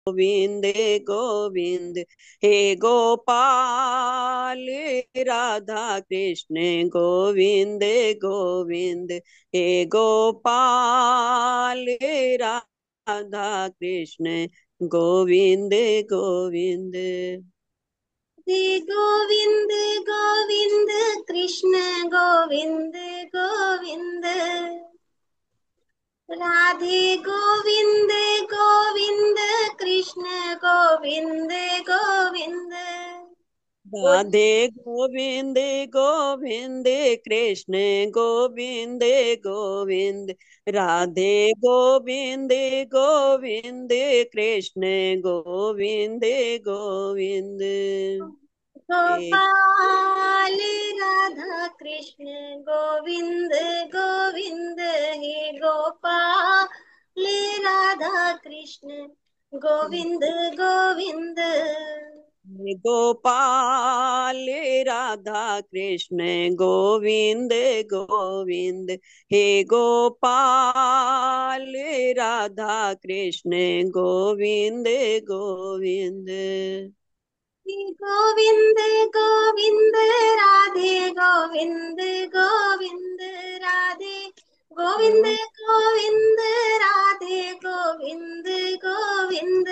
गोविंद गोविंद। हे गोपाल राधा कृष्ण गोविंद गोविंद। हे गोपाल राधा कृष्ण गोविंद गोविंद। गोविंद गोविंद कृष्ण गोविंद गोविंद। राधे गोविंद गोविंद कृष्ण गोविंद गोविंद। राधे गोविंद गोविंद कृष्ण गोविंद गोविंद। राधे गोविंद गोविंद कृष्ण गोविंद गोविंद। गोपाल राधा कृष्ण गोविंद गोविंद। हे गोपाल राधा कृष्ण गोविंद गोविंद। गोपाल राधा कृष्ण गोविंद गोविंद। हे गोपाल राधा कृष्ण गोविंद गोविंद। गोविंद गोविंद राधे गोविंद गोविंद। राधे गोविंद गोविंद राधे गोविंद गोविंद।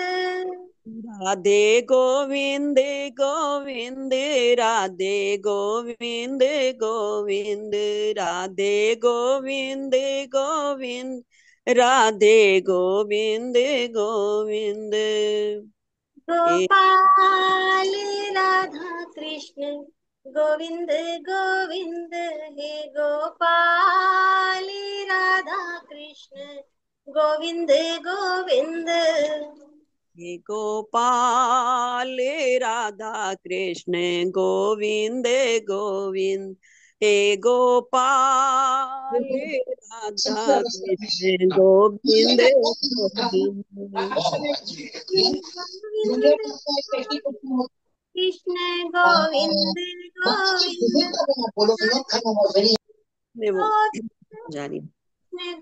राधे गोविंद गोविंद। राधे गोविंद गोविंद। राधे गोविंद गोविंद। राधे गोविंद गोविंद। गोपाल राधा कृष्ण गोविंद गोविंद। हे गोपाल राधा कृष्ण गोविंद गोविंद। हे गोपाल राधा कृष्ण गोविंद गोविंद। हे गोपाल राधा कृष्ण गोविंद गोविंद। गोविंद कृष्ण गोविंद गोविंद। मैं वो गोविंद जा रही।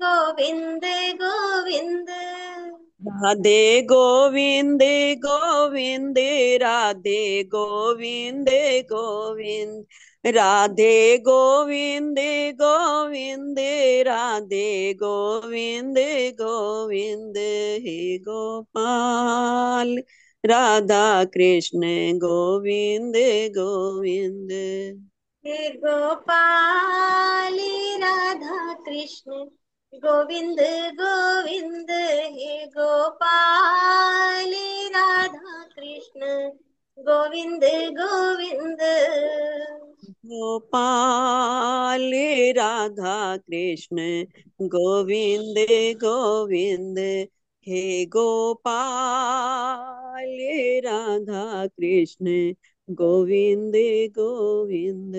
गोविंद गोविंद। राधे गोविंद गोविंद। राधे गोविंद गोविंद। राधे गोविंद गोविंद। राधे गोविंद गोविंद। हे गोपाल राधा कृष्ण गोविंद गोविंद। हे गोपाल राधा कृष्ण गोविंद गोविंद। हे गोपाल राधा कृष्ण गोविंद गोविंद। गोपाल राधा कृष्ण गोविंद गोविंद। हे गोपाल राधा कृष्ण गोविंद गोविंद।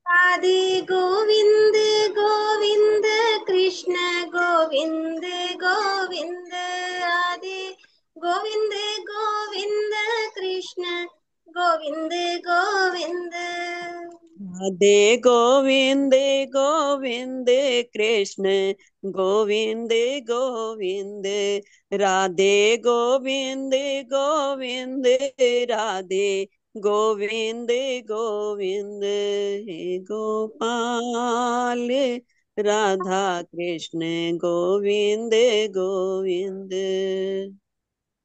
राधे गोविंद गोविंद कृष्ण गोविंद गोविंद। राधे गोविंद गोविंद कृष्ण गोविंद गोविंद। राधे गोविंद गोविंद कृष्ण गोविंद गोविंद। राधे गोविंद गोविंद। राधे गोविंद गोविंद। हे गोपाल राधा कृष्ण गोविंद गोविंद।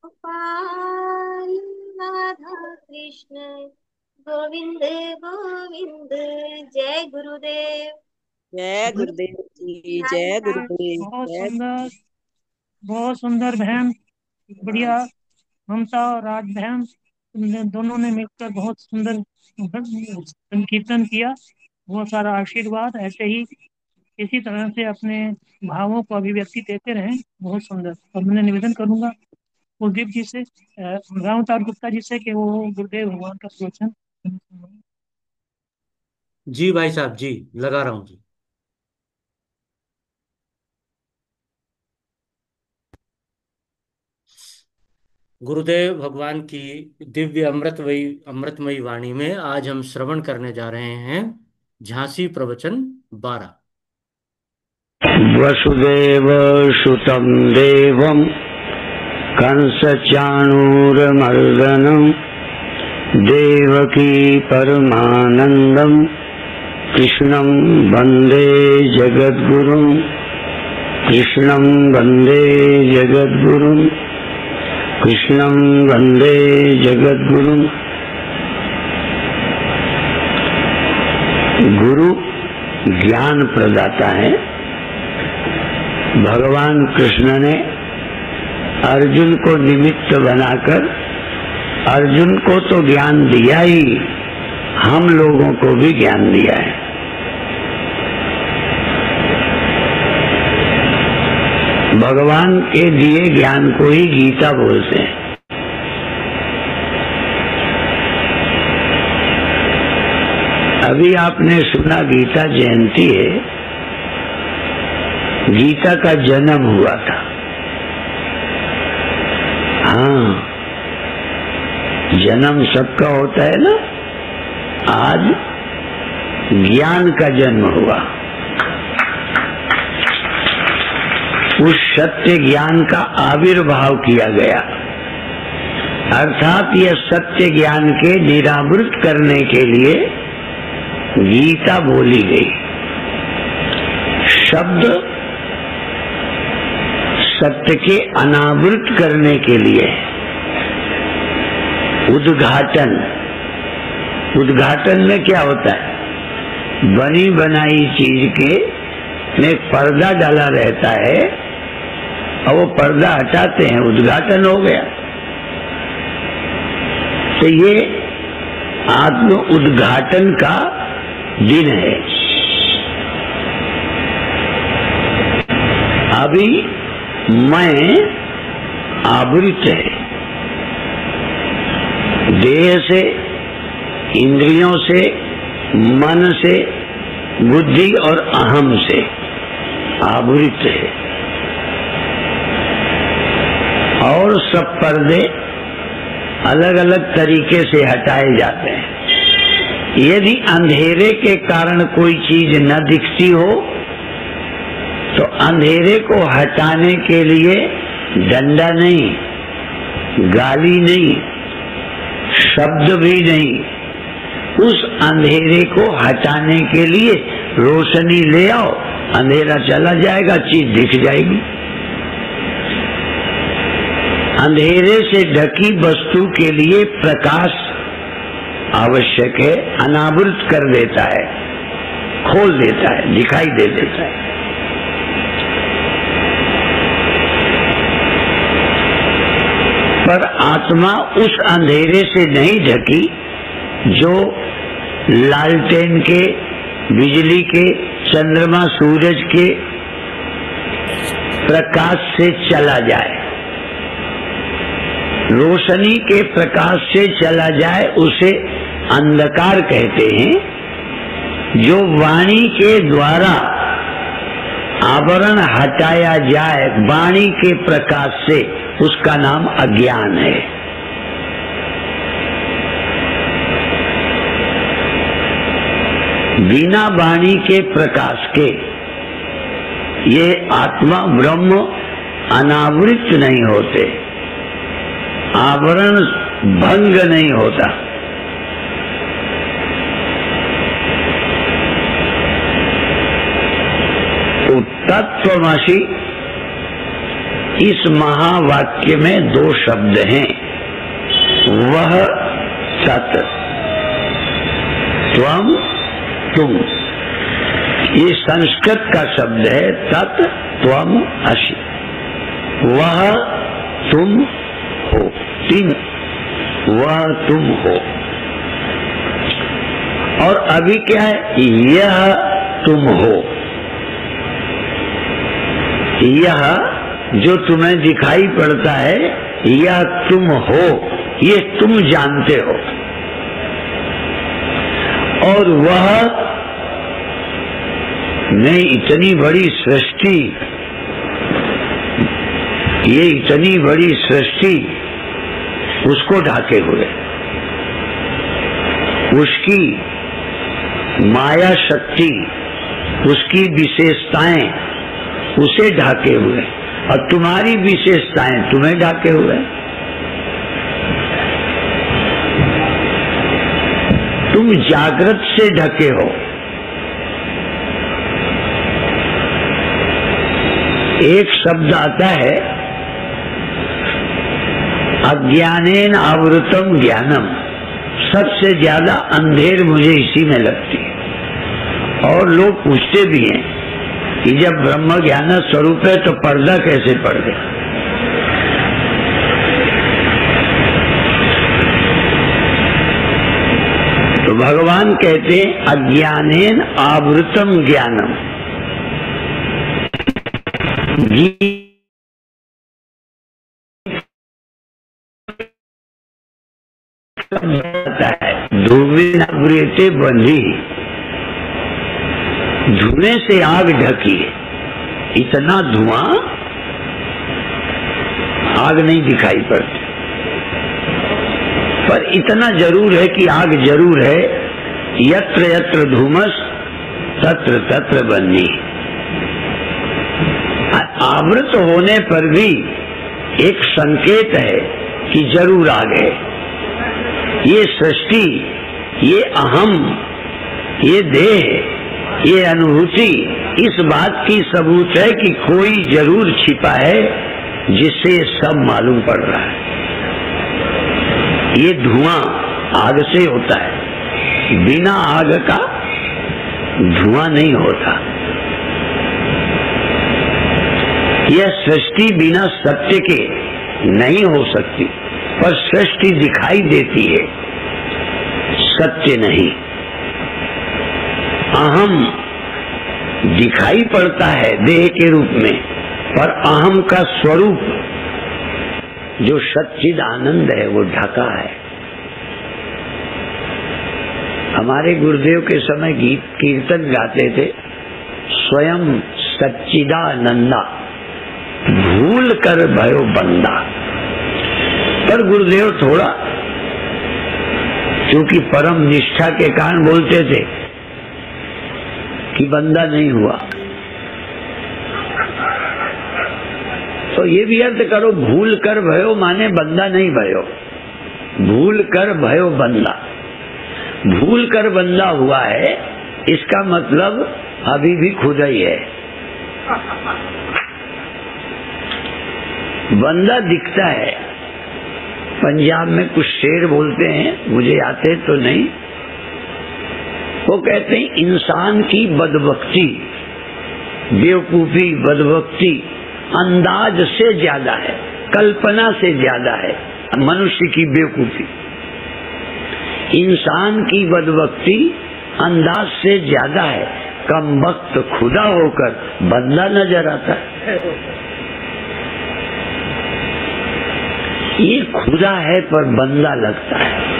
गोपाल राधा कृष्ण गोविंद गोविंद। जय गुरुदेव। जय गुरुदेव जी, जय गुरुदेव, बहुत जय। सुंदर, बहुत सुंदर बहन। बढ़िया। ममता और राज बहन, दोनों ने मिलकर बहुत सुंदर संकीर्तन किया। बहुत सारा आशीर्वाद। ऐसे ही इसी तरह से अपने भावों को अभिव्यक्ति देते रहें। बहुत सुंदर। और मैं निवेदन करूंगा कुलदीप जी से, राम अवतार गुप्ता जी से, कि वो गुरुदेव भगवान का प्रवचन। जी भाई साहब जी, लगा रहा हूँ जी। गुरुदेव भगवान की दिव्य अमृतमयी वाणी में आज हम श्रवण करने जा रहे हैं झांसी प्रवचन 12। वसुदेव सुतं देवं कंस चाणूरमर्दनम देवकी परमानंदम कृष्णं वंदे जगद्गुरुं कृष्णं वंदे जगद्गुरुं कृष्णं वंदे जगद्गुरुं। गुरु ज्ञान प्रदाता है। भगवान कृष्ण ने अर्जुन को निमित्त बनाकर अर्जुन को तो ज्ञान दिया ही, हम लोगों को भी ज्ञान दिया है। भगवान के दिए ज्ञान को ही गीता बोलते हैं। अभी आपने सुना गीता जयंती है, गीता का जन्म हुआ था। हाँ, जन्म सबका होता है ना। आज ज्ञान का जन्म हुआ। उस सत्य ज्ञान का आविर्भाव किया गया, अर्थात यह सत्य ज्ञान के निरावृत करने के लिए गीता बोली गई। शब्द सत्य के अनावृत करने के लिए उद्घाटन। उद्घाटन में क्या होता है? बनी बनाई चीज के में पर्दा डाला रहता है और वो पर्दा हटाते हैं, उद्घाटन हो गया। तो ये आत्म उद्घाटन का दिन है। अभी मैं आवृत है, देह से, इंद्रियों से, मन से, बुद्धि और अहम से आवृत है। और सब पर्दे अलग अलग तरीके से हटाए जाते हैं। यदि अंधेरे के कारण कोई चीज न दिखती हो तो अंधेरे को हटाने के लिए डंडा नहीं, गाली नहीं, शब्द भी नहीं, उस अंधेरे को हटाने के लिए रोशनी ले आओ, अंधेरा चला जाएगा, चीज दिख जाएगी। अंधेरे से ढकी वस्तु के लिए प्रकाश आवश्यक है, अनावृत कर देता है, खोल देता है, दिखाई दे देता है। पर आत्मा उस अंधेरे से नहीं ढकी जो लालटेन के, बिजली के, चंद्रमा सूरज के प्रकाश से चला जाए। रोशनी के प्रकाश से चला जाए उसे अंधकार कहते हैं। जो वाणी के द्वारा आवरण हटाया जाए वाणी के प्रकाश से, उसका नाम अज्ञान है। बिना वाणी के प्रकाश के ये आत्मा ब्रह्म अनावृत नहीं होते, आवरण भंग नहीं होता। तो तत्वमसि इस महावाक्य में दो शब्द हैं, वह सत, त्वम, तुम। ये संस्कृत का शब्द है, तत् त्वम असि, वह तुम हो, तीन, वह तुम हो। और अभी क्या है? यह तुम हो। यह जो तुम्हें दिखाई पड़ता है, यह तुम हो, ये तुम जानते हो। और वह ने इतनी बड़ी सृष्टि, ये इतनी बड़ी सृष्टि उसको ढाके हुए, उसकी माया शक्ति, उसकी विशेषताएं उसे ढाके हुए। और तुम्हारी विशेषताएं तुम्हें ढाके हुए। तुम जागृत से ढके हो। एक शब्द आता है अज्ञानेन आवृतम ज्ञानम, सबसे ज्यादा अंधेर मुझे इसी में लगती है। और लोग पूछते भी हैं कि जब ब्रह्म ज्ञान स्वरूप है तो पर्दा कैसे पड़ गया। तो भगवान कहते हैं अज्ञानेन आवृतम ज्ञानम, धूमिन आवृते बंधी, धुएं से आग ढकी है। इतना धुआं आग नहीं दिखाई पड़ती, पर इतना जरूर है कि आग जरूर है। यत्र यत्र धूमस तत्र तत्र बन्नी। आवृत होने पर भी एक संकेत है कि जरूर आ गए। ये सृष्टि, ये अहम, ये देह, ये अनुभूति इस बात की सबूत है कि कोई जरूर छिपा है जिससे ये सब मालूम पड़ रहा है। ये धुआं आग से होता है, बिना आग का धुआं नहीं होता। यह सृष्टि बिना सत्य के नहीं हो सकती, पर सृष्टि दिखाई देती है, सत्य नहीं। अहम दिखाई पड़ता है देह के रूप में, पर अहम का स्वरूप जो सच्चिद आनंद है वो ढका है। हमारे गुरुदेव के समय गीत कीर्तन गाते थे, स्वयं सच्चिदानंदा भूल कर भयो बंदा। पर गुरुदेव थोड़ा क्योंकि परम निष्ठा के कारण बोलते थे कि बंदा नहीं हुआ। तो ये भी अर्थ करो, भूल कर भयो माने बंदा नहीं भयो, भूल कर भयो बंदा। भूल कर बंदा हुआ है, इसका मतलब अभी भी खुदा ही है। बंदा दिखता है। पंजाब में कुछ शेर बोलते हैं, मुझे आते तो नहीं। वो कहते हैं इंसान की बदबख्ती, बेवकूफी, बदबख्ती अंदाज से ज्यादा है, कल्पना से ज्यादा है मनुष्य की बेवकूफी। इंसान की बदबख्ती अंदाज से ज्यादा है, कम वक्त खुदा होकर बंदा नजर आता है। ये खुदा है पर बंदा लगता है।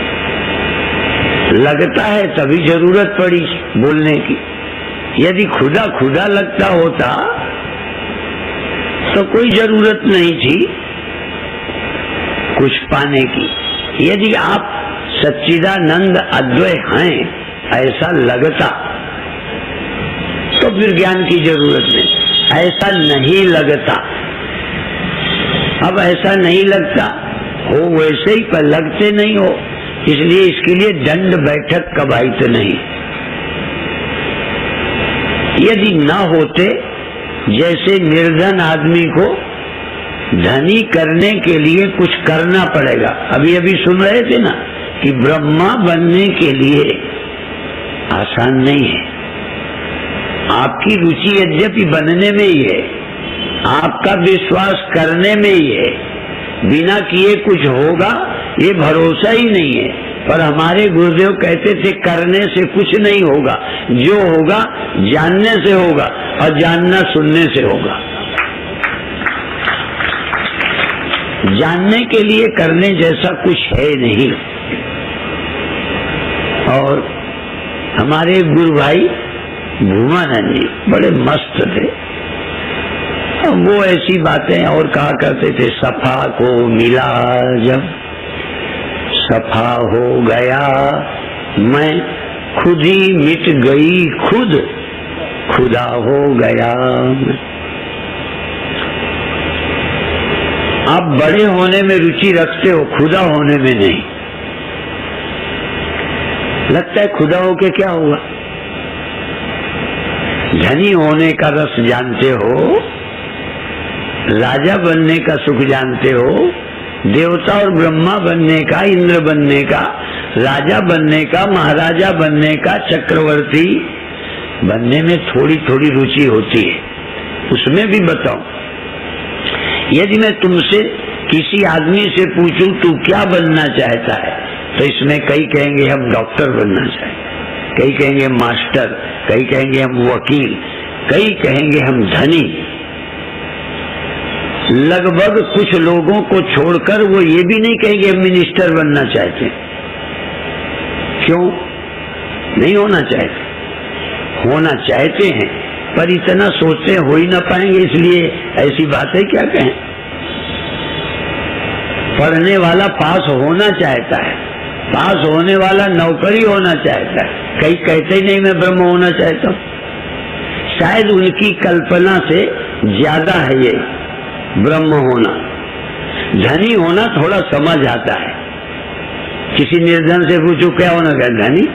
लगता है तभी जरूरत पड़ी बोलने की। यदि खुदा खुदा लगता होता तो कोई जरूरत नहीं थी कुछ पाने की। यदि आप सच्चिदानंद अद्वय हैं ऐसा लगता तो फिर ज्ञान की जरूरत नहीं। ऐसा नहीं लगता। अब ऐसा नहीं लगता हो वैसे ही, पर लगते नहीं हो, इसलिए इसके लिए दंड बैठक कबाइत नहीं। यदि न होते, जैसे निर्धन आदमी को धनी करने के लिए कुछ करना पड़ेगा। अभी अभी सुन रहे थे ना कि ब्रह्मा बनने के लिए आसान नहीं है। आपकी रुचि यद्यपि बनने में ही है, आपका विश्वास करने में ही है, बिना किए कुछ होगा ये भरोसा ही नहीं है। पर हमारे गुरुदेव कहते थे करने से कुछ नहीं होगा, जो होगा जानने से होगा, और जानना सुनने से होगा। जानने के लिए करने जैसा कुछ है नहीं। और हमारे गुरु भाई भूमानंद जी बड़े मस्त थे। वो ऐसी बातें और कहा करते थे, सफा को मिला जब सफा हो गया, मैं खुद ही मिट गई, खुद खुदा हो गया। आप बड़े होने में रुचि रखते हो, खुदा होने में नहीं। लगता है खुदा होके क्या होगा? धनी होने का रस जानते हो, राजा बनने का सुख जानते हो, देवता और ब्रह्मा बनने का, इंद्र बनने का, राजा बनने का, महाराजा बनने का, चक्रवर्ती बनने में थोड़ी थोड़ी रुचि होती है। उसमें भी बताओ, यदि मैं तुमसे किसी आदमी से पूछूं तू क्या बनना चाहता है, तो इसमें कई कहेंगे हम डॉक्टर बनना चाहते हैं, कई कहेंगे मास्टर, कई कहेंगे हम वकील, कई कहेंगे हम धनी। लगभग कुछ लोगों को छोड़कर वो ये भी नहीं कहेंगे हम मिनिस्टर बनना चाहते हैं। क्यों नहीं होना चाहते? होना चाहते हैं पर इतना सोचते हो ही ना पाएंगे, इसलिए ऐसी बातें क्या कहें। पढ़ने वाला पास होना चाहता है, पास होने वाला नौकरी होना चाहता है, कई कहते ही नहीं मैं ब्रह्म होना चाहता हूं। शायद उनकी कल्पना से ज्यादा है ये ब्रह्म होना। धनी होना थोड़ा समझ आता है। किसी निर्धन से पूछो क्या होना चाहता है, धनी।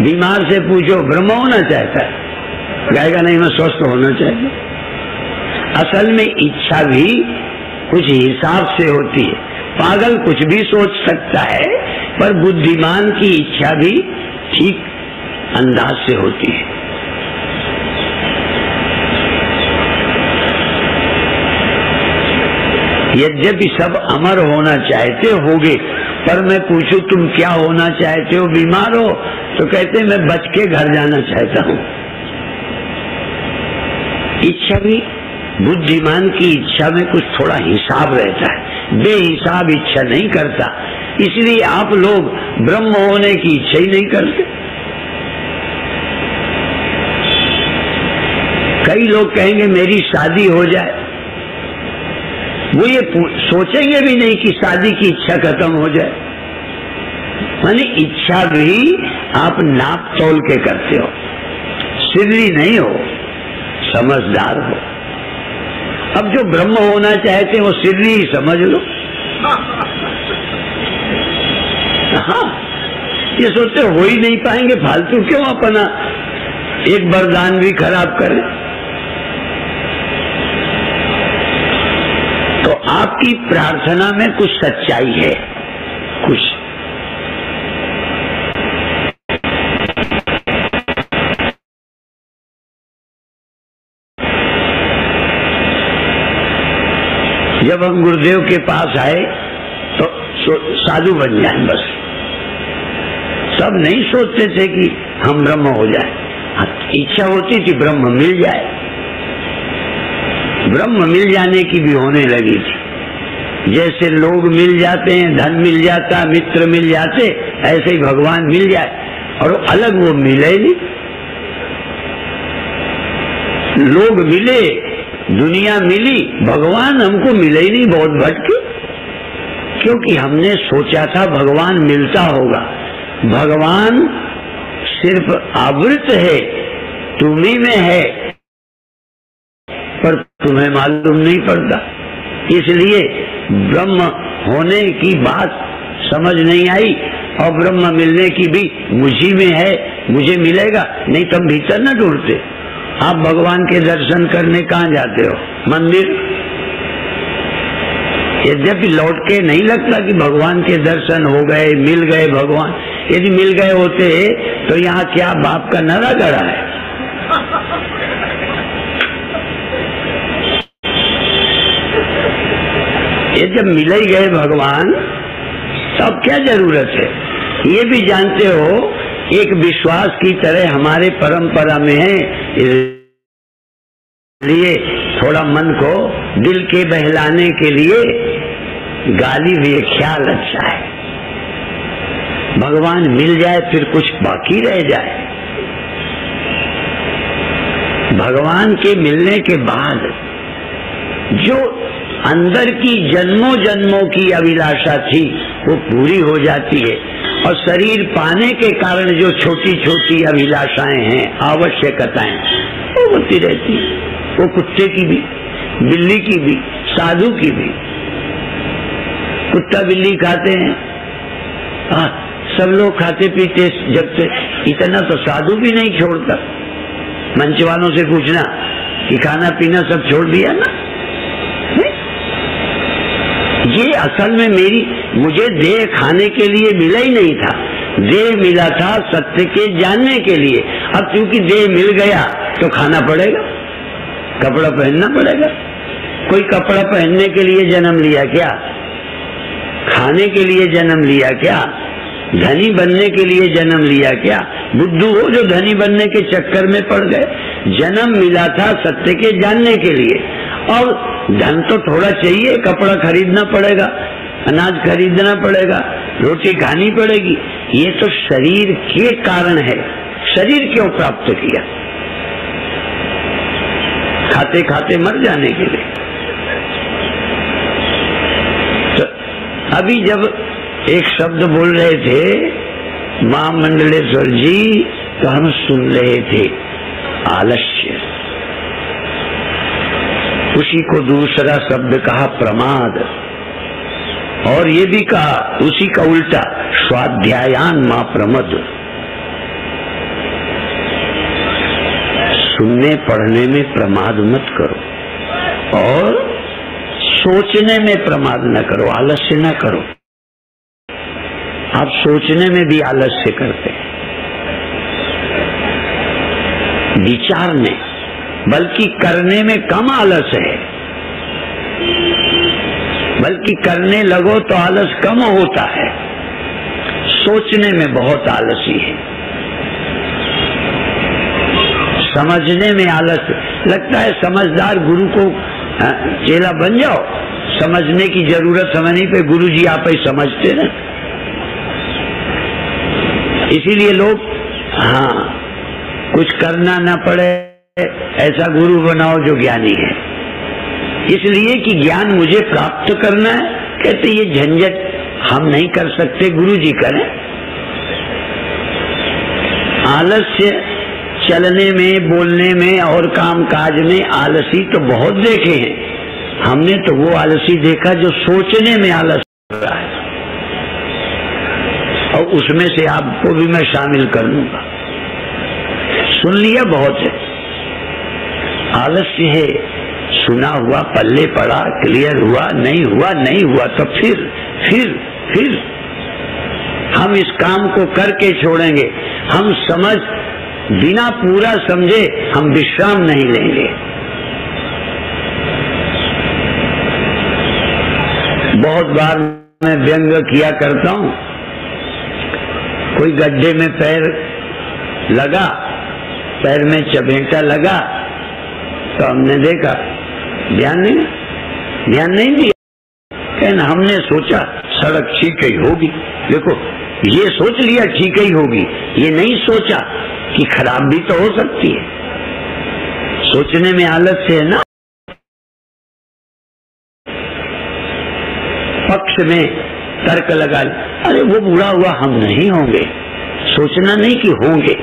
बीमार से पूछो ब्रह्म होना चाहता है, कहेगा नहीं मैं स्वस्थ होना चाहता। असल में इच्छा भी कुछ हिसाब से होती है। पागल कुछ भी सोच सकता है, पर बुद्धिमान की इच्छा भी ठीक अंदाज से होती है। यद्यपि सब अमर होना चाहते होगे, पर मैं पूछूं तुम क्या होना चाहते हो? बीमार हो तो कहते मैं बच के घर जाना चाहता हूं। इच्छा भी, बुद्धिमान की इच्छा में कुछ थोड़ा हिसाब रहता है, बेहिसाब इच्छा नहीं करता। इसलिए आप लोग ब्रह्म होने की इच्छा ही नहीं करते। कई लोग कहेंगे मेरी शादी हो जाए, वो ये सोचेंगे भी नहीं कि शादी की इच्छा खत्म हो जाए। माने इच्छा भी आप नाप तोल के करते हो, सिल्ली नहीं हो, समझदार हो। अब जो ब्रह्म होना चाहते हैं वो सिल्ली ही समझ लो। हाँ, ये सोचते हो ही नहीं पाएंगे, फालतू क्यों अपना एक वरदान भी खराब करें। तो आपकी प्रार्थना में कुछ सच्चाई है, कुछ। जब हम गुरुदेव के पास आए तो साधु बन जाए बस। सब नहीं सोचते थे कि हम ब्रह्म हो जाए। इच्छा होती थी ब्रह्म मिल जाए। ब्रह्म मिल जाने की भी होने लगी थी। जैसे लोग मिल जाते हैं, धन मिल जाता, मित्र मिल जाते, ऐसे ही भगवान मिल जाए। और अलग वो मिले नहीं। लोग मिले, दुनिया मिली, भगवान हमको मिले ही नहीं, बहुत भटके। क्योंकि हमने सोचा था भगवान मिलता होगा। भगवान सिर्फ आवृत है, तुम्ही में है, पर तुम्हें मालूम नहीं पड़ता। इसलिए ब्रह्म होने की बात समझ नहीं आई, और ब्रह्म मिलने की भी मुझी में है, मुझे मिलेगा, नहीं तुम भीतर न ढूंढते। आप भगवान के दर्शन करने कहाँ जाते हो? मंदिर। यद्यपि लौट के नहीं लगता कि भगवान के दर्शन हो गए, मिल गए भगवान। यदि मिल गए होते तो यहाँ क्या बाप का नरा गड़ा है। ये जब मिल ही गए भगवान, तब क्या जरूरत है? ये भी जानते हो एक विश्वास की तरह हमारे परंपरा में है, इसलिए थोड़ा मन को दिल के बहलाने के लिए गाली भी एक ख्याल अच्छा है। भगवान मिल जाए फिर कुछ बाकी रह जाए। भगवान के मिलने के बाद जो अंदर की जन्मों जन्मों की अभिलाषा थी वो पूरी हो जाती है, और शरीर पाने के कारण जो छोटी छोटी अभिलाषाएं हैं, आवश्यकताएं, वो होती रहती है। वो कुत्ते की भी, बिल्ली की भी, साधु की भी। कुत्ता बिल्ली खाते हैं, सब लोग खाते पीते, जब से इतना तो साधु भी नहीं छोड़ता। मंच वालों से पूछना कि खाना पीना सब छोड़ दिया ना। ये असल में मुझे देह खाने के लिए मिला ही नहीं था, देह मिला था सत्य के जानने के लिए। अब क्योंकि देह मिल गया तो खाना पड़ेगा, कपड़ा पहनना पड़ेगा। कोई कपड़ा पहनने के लिए जन्म लिया क्या? खाने के लिए जन्म लिया क्या? धनी बनने के लिए जन्म लिया क्या? बुद्धू हो जो धनी बनने के चक्कर में पड़ गए। जन्म मिला था सत्य के जानने के लिए, और धन तो थोड़ा चाहिए, कपड़ा खरीदना पड़ेगा, अनाज खरीदना पड़ेगा, रोटी खानी पड़ेगी। ये तो शरीर के कारण है। शरीर क्यों प्राप्त किया? खाते खाते मर जाने के लिए। तो अभी जब एक शब्द बोल रहे थे महामंडलेश्वर जी, तो हम सुन रहे थे आलस्य। उसी को दूसरा शब्द कहा प्रमाद, और ये भी कहा उसी का उल्टा स्वाध्यायान मां प्रमद। सुनने पढ़ने में प्रमाद मत करो, और सोचने में प्रमाद न करो, आलस्य न करो। आप सोचने में भी आलस्य करते हैं, विचारने, बल्कि करने में कम आलस है। बल्कि करने लगो तो आलस कम होता है, सोचने में बहुत आलसी है। समझने में आलस लगता है। समझदार गुरु को चेला बन जाओ, समझने की जरूरत हमें नहीं पे, गुरु जी आप ही समझते ना। इसीलिए लोग कुछ करना ना पड़े ऐसा गुरु बनाओ जो ज्ञानी है, इसलिए कि ज्ञान मुझे प्राप्त करना है। कहते ये झंझट हम नहीं कर सकते, गुरु जी करें। आलस्य चलने में, बोलने में और काम काज में आलसी तो बहुत देखे हैं। हमने तो वो आलसी देखा जो सोचने में आलस कर रहा है, और उसमें से आपको भी मैं शामिल कर लूंगा। सुन लिया बहुत है, आलस्य है, सुना हुआ पल्ले पड़ा, क्लियर हुआ, नहीं हुआ नहीं हुआ, तो फिर हम इस काम को करके छोड़ेंगे। हम समझ बिना पूरा समझे हम विश्राम नहीं लेंगे। बहुत बार मैं व्यंग किया करता हूं, कोई गड्ढे में पैर लगा, पैर में चपेटा लगा, तो हमने देखा, ध्यान नहीं दिया। कहना हमने सोचा सड़क ठीक ही होगी। देखो ये सोच लिया ठीक ही होगी, ये नहीं सोचा कि खराब भी तो हो सकती है। सोचने में आलस है ना। पक्ष में तर्क लगा, अरे वो बुरा हुआ, हम नहीं होंगे। सोचना नहीं कि होंगे।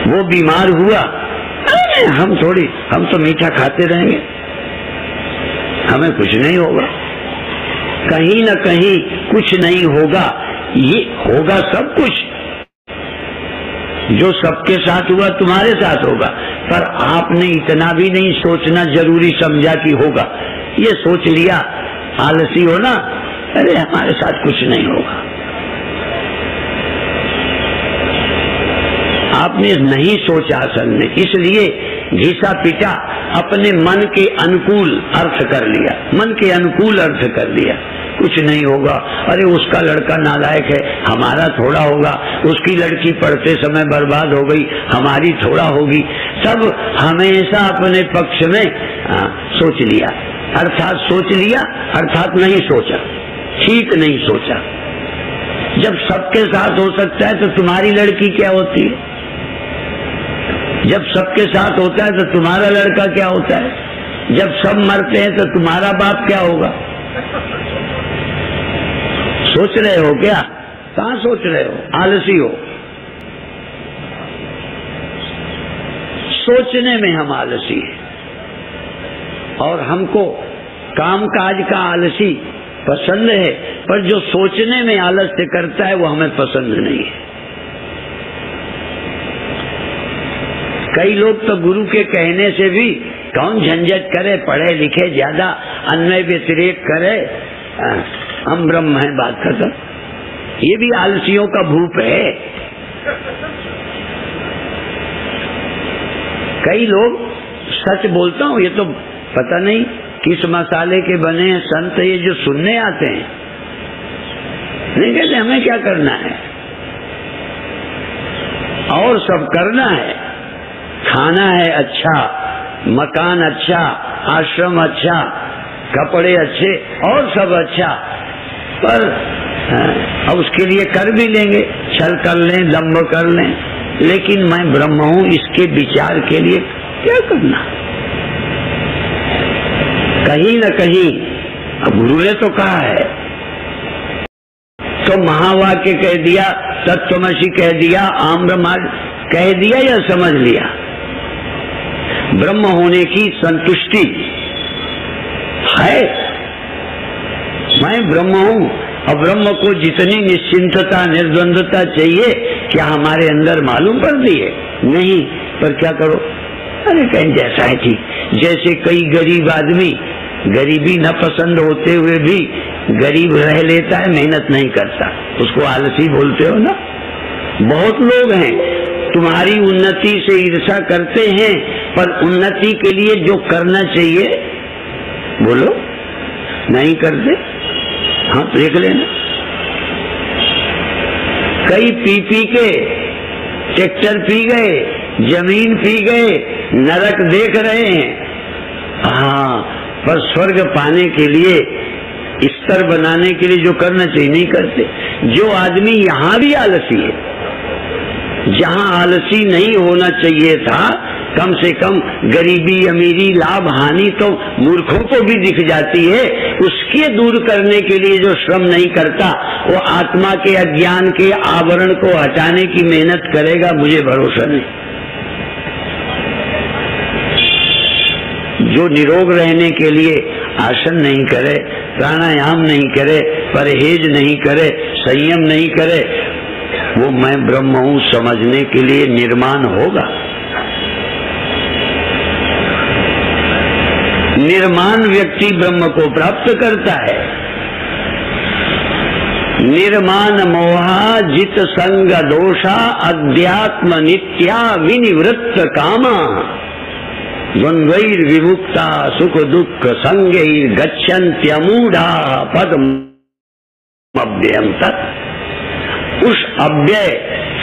वो बीमार हुआ, अरे हम तो मीठा खाते रहेंगे, हमें कुछ नहीं होगा। कहीं न कहीं कुछ नहीं होगा, ये होगा सब कुछ। जो सबके साथ हुआ तुम्हारे साथ होगा, पर आपने इतना भी नहीं सोचना जरूरी समझा कि होगा। ये सोच लिया, आलसी हो ना, अरे हमारे साथ कुछ नहीं होगा। आपने नहीं सोचा असल में, इसलिए घिसा पिटा अपने मन के अनुकूल अर्थ कर लिया, मन के अनुकूल अर्थ कर लिया। कुछ नहीं होगा, अरे उसका लड़का नालायक है, हमारा थोड़ा होगा, उसकी लड़की पढ़ते समय बर्बाद हो गई, हमारी थोड़ा होगी। सब हमेशा अपने पक्ष में सोच लिया, अर्थात सोच लिया अर्थात नहीं सोचा, ठीक नहीं सोचा। जब सबके साथ हो सकता है तो तुम्हारी लड़की क्या होती है? जब सबके साथ होता है तो तुम्हारा लड़का क्या होता है? जब सब मरते हैं तो तुम्हारा बाप क्या होगा? सोच रहे हो क्या? कहाँ सोच रहे हो? आलसी हो। सोचने में हम आलसी हैं, और हमको काम काज का आलसी पसंद है, पर जो सोचने में आलस्य करता है वो हमें पसंद नहीं है। कई लोग तो गुरु के कहने से भी कौन झंझट करे, पढ़े लिखे ज्यादा, अन्वय व्यतिरेक करे, हम ब्रह्म है, बात खत्म। ये भी आलसियों का भूप है। कई लोग, सच बोलता हूँ, ये तो पता नहीं किस मसाले के बने हैं संत, ये जो सुनने आते हैं नहीं कहते हमें क्या करना है, और सब करना है, खाना है अच्छा, मकान अच्छा, आश्रम अच्छा, कपड़े अच्छे और सब अच्छा, पर अब उसके लिए कर भी लेंगे, छल कर लें, दम्भ कर लें, लेकिन मैं ब्रह्म हूं इसके विचार के लिए क्या करना। कहीं न कहीं गुरु ने तो कहा है, तो महावाक्य कह दिया, तत्त्वमसि कह दिया, आम्रमार्ग कह दिया या समझ लिया। ब्रह्म होने की संतुष्टि है, मैं ब्रह्म हूं, और ब्रह्म को जितनी निश्चिंतता निर्द्वंदता चाहिए, क्या हमारे अंदर मालूम पड़ती है? नहीं। पर क्या करो, अरे कहीं जैसा है ठीक। जैसे कई गरीब आदमी गरीबी न पसंद होते हुए भी गरीब रह लेता है, मेहनत नहीं करता, उसको आलसी बोलते हो ना। बहुत लोग हैं तुम्हारी उन्नति से ईर्ष्या करते हैं, पर उन्नति के लिए जो करना चाहिए बोलो नहीं करते। हाँ देख लेना, कई पी के ट्रैक्टर पी गए, जमीन पी गए, नरक देख रहे हैं। हाँ, पर स्वर्ग पाने के लिए, स्तर बनाने के लिए जो करना चाहिए नहीं करते। जो आदमी यहाँ भी आलसी है, जहाँ आलसी नहीं होना चाहिए था, कम से कम गरीबी अमीरी लाभ हानि तो मूर्खों को भी दिख जाती है, उसके दूर करने के लिए जो श्रम नहीं करता, वो आत्मा के अज्ञान के आवरण को हटाने की मेहनत करेगा, मुझे भरोसा नहीं। जो निरोग रहने के लिए आसन नहीं करे, प्राणायाम नहीं करे, परहेज नहीं करे, संयम नहीं करे, वो मैं ब्रह्म हूं समझने के लिए निर्माण होगा। निर्माण व्यक्ति ब्रह्म को प्राप्त करता है। निर्माण मोहा जित संग दोषा अध्यात्म नित्या विनिवृत्त कामा द्वंद्वैर विमुक्ता सुख दुख संगैर गच्छन्त्यमूढ़ा पदमव्ययम् तत्। उस अव्यय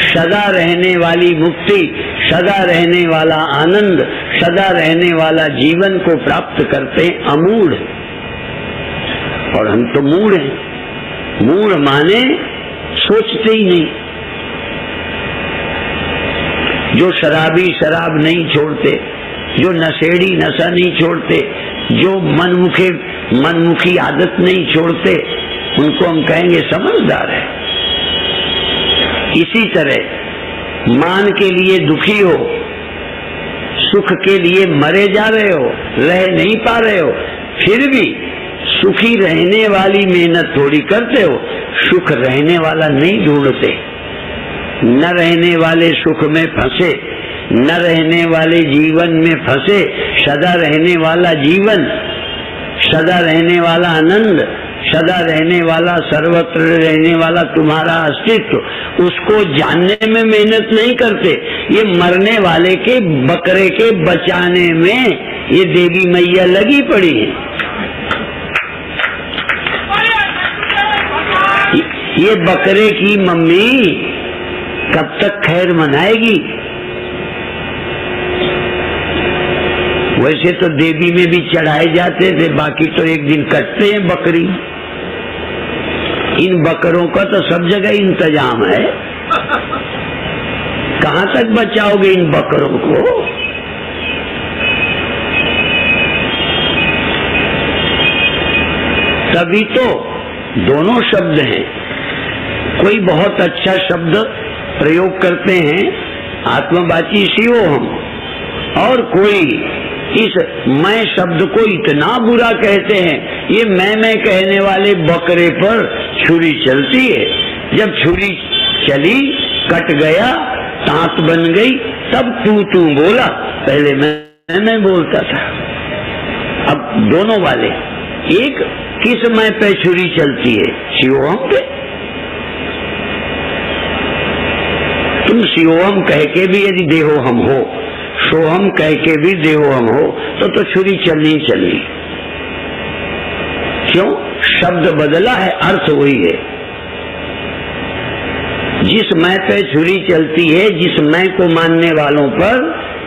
सदा रहने वाली मुक्ति, सदा रहने वाला आनंद, सदा रहने वाला जीवन को प्राप्त करते अमूढ़। और हम तो मूढ़ हैं। मूढ़ माने सोचते ही नहीं। जो शराबी शराब नहीं छोड़ते, जो नशेड़ी नशा नहीं छोड़ते, जो मनमुखी आदत नहीं छोड़ते, उनको हम कहेंगे समझदार है। इसी तरह मान के लिए दुखी हो, सुख के लिए मरे जा रहे हो, रह नहीं पा रहे हो, फिर भी सुखी रहने वाली मेहनत थोड़ी करते हो, सुख रहने वाला नहीं ढूंढते। न रहने वाले सुख में फंसे, न रहने वाले जीवन में फंसे, सदा रहने वाला जीवन, सदा रहने वाला आनंद, सदा रहने वाला, सर्वत्र रहने वाला तुम्हारा अस्तित्व, उसको जानने में मेहनत नहीं करते। ये मरने वाले के बकरे के बचाने में ये देवी मैया लगी पड़ी है। ये बकरे की मम्मी कब तक खैर मनाएगी? वैसे तो देवी में भी चढ़ाए जाते थे, बाकी तो एक दिन कटते हैं बकरी। इन बकरों का तो सब जगह इंतजाम है, कहां तक बचाओगे इन बकरों को? तभी तो दोनों शब्द हैं। कोई बहुत अच्छा शब्द प्रयोग करते हैं, आत्मवाची शिवोहम, और कोई इस मैं शब्द को इतना बुरा कहते हैं। ये मैं कहने वाले बकरे पर छुरी चलती है। जब छुरी चली, कट गया, दांत बन गई, तब तू बोला। पहले मैं बोलता था। अब दोनों वाले, एक किस मैं पे छुरी चलती है? शिवोहम पे। तुम शिवोहम कह के भी यदि देहोहम हो, सोहम कह के भी देहोहम हो, तो छुरी चलनी चलनी। क्यों? शब्द बदला है, अर्थ वही है। जिस मैं पे छुरी चलती है, जिस मैं को मानने वालों पर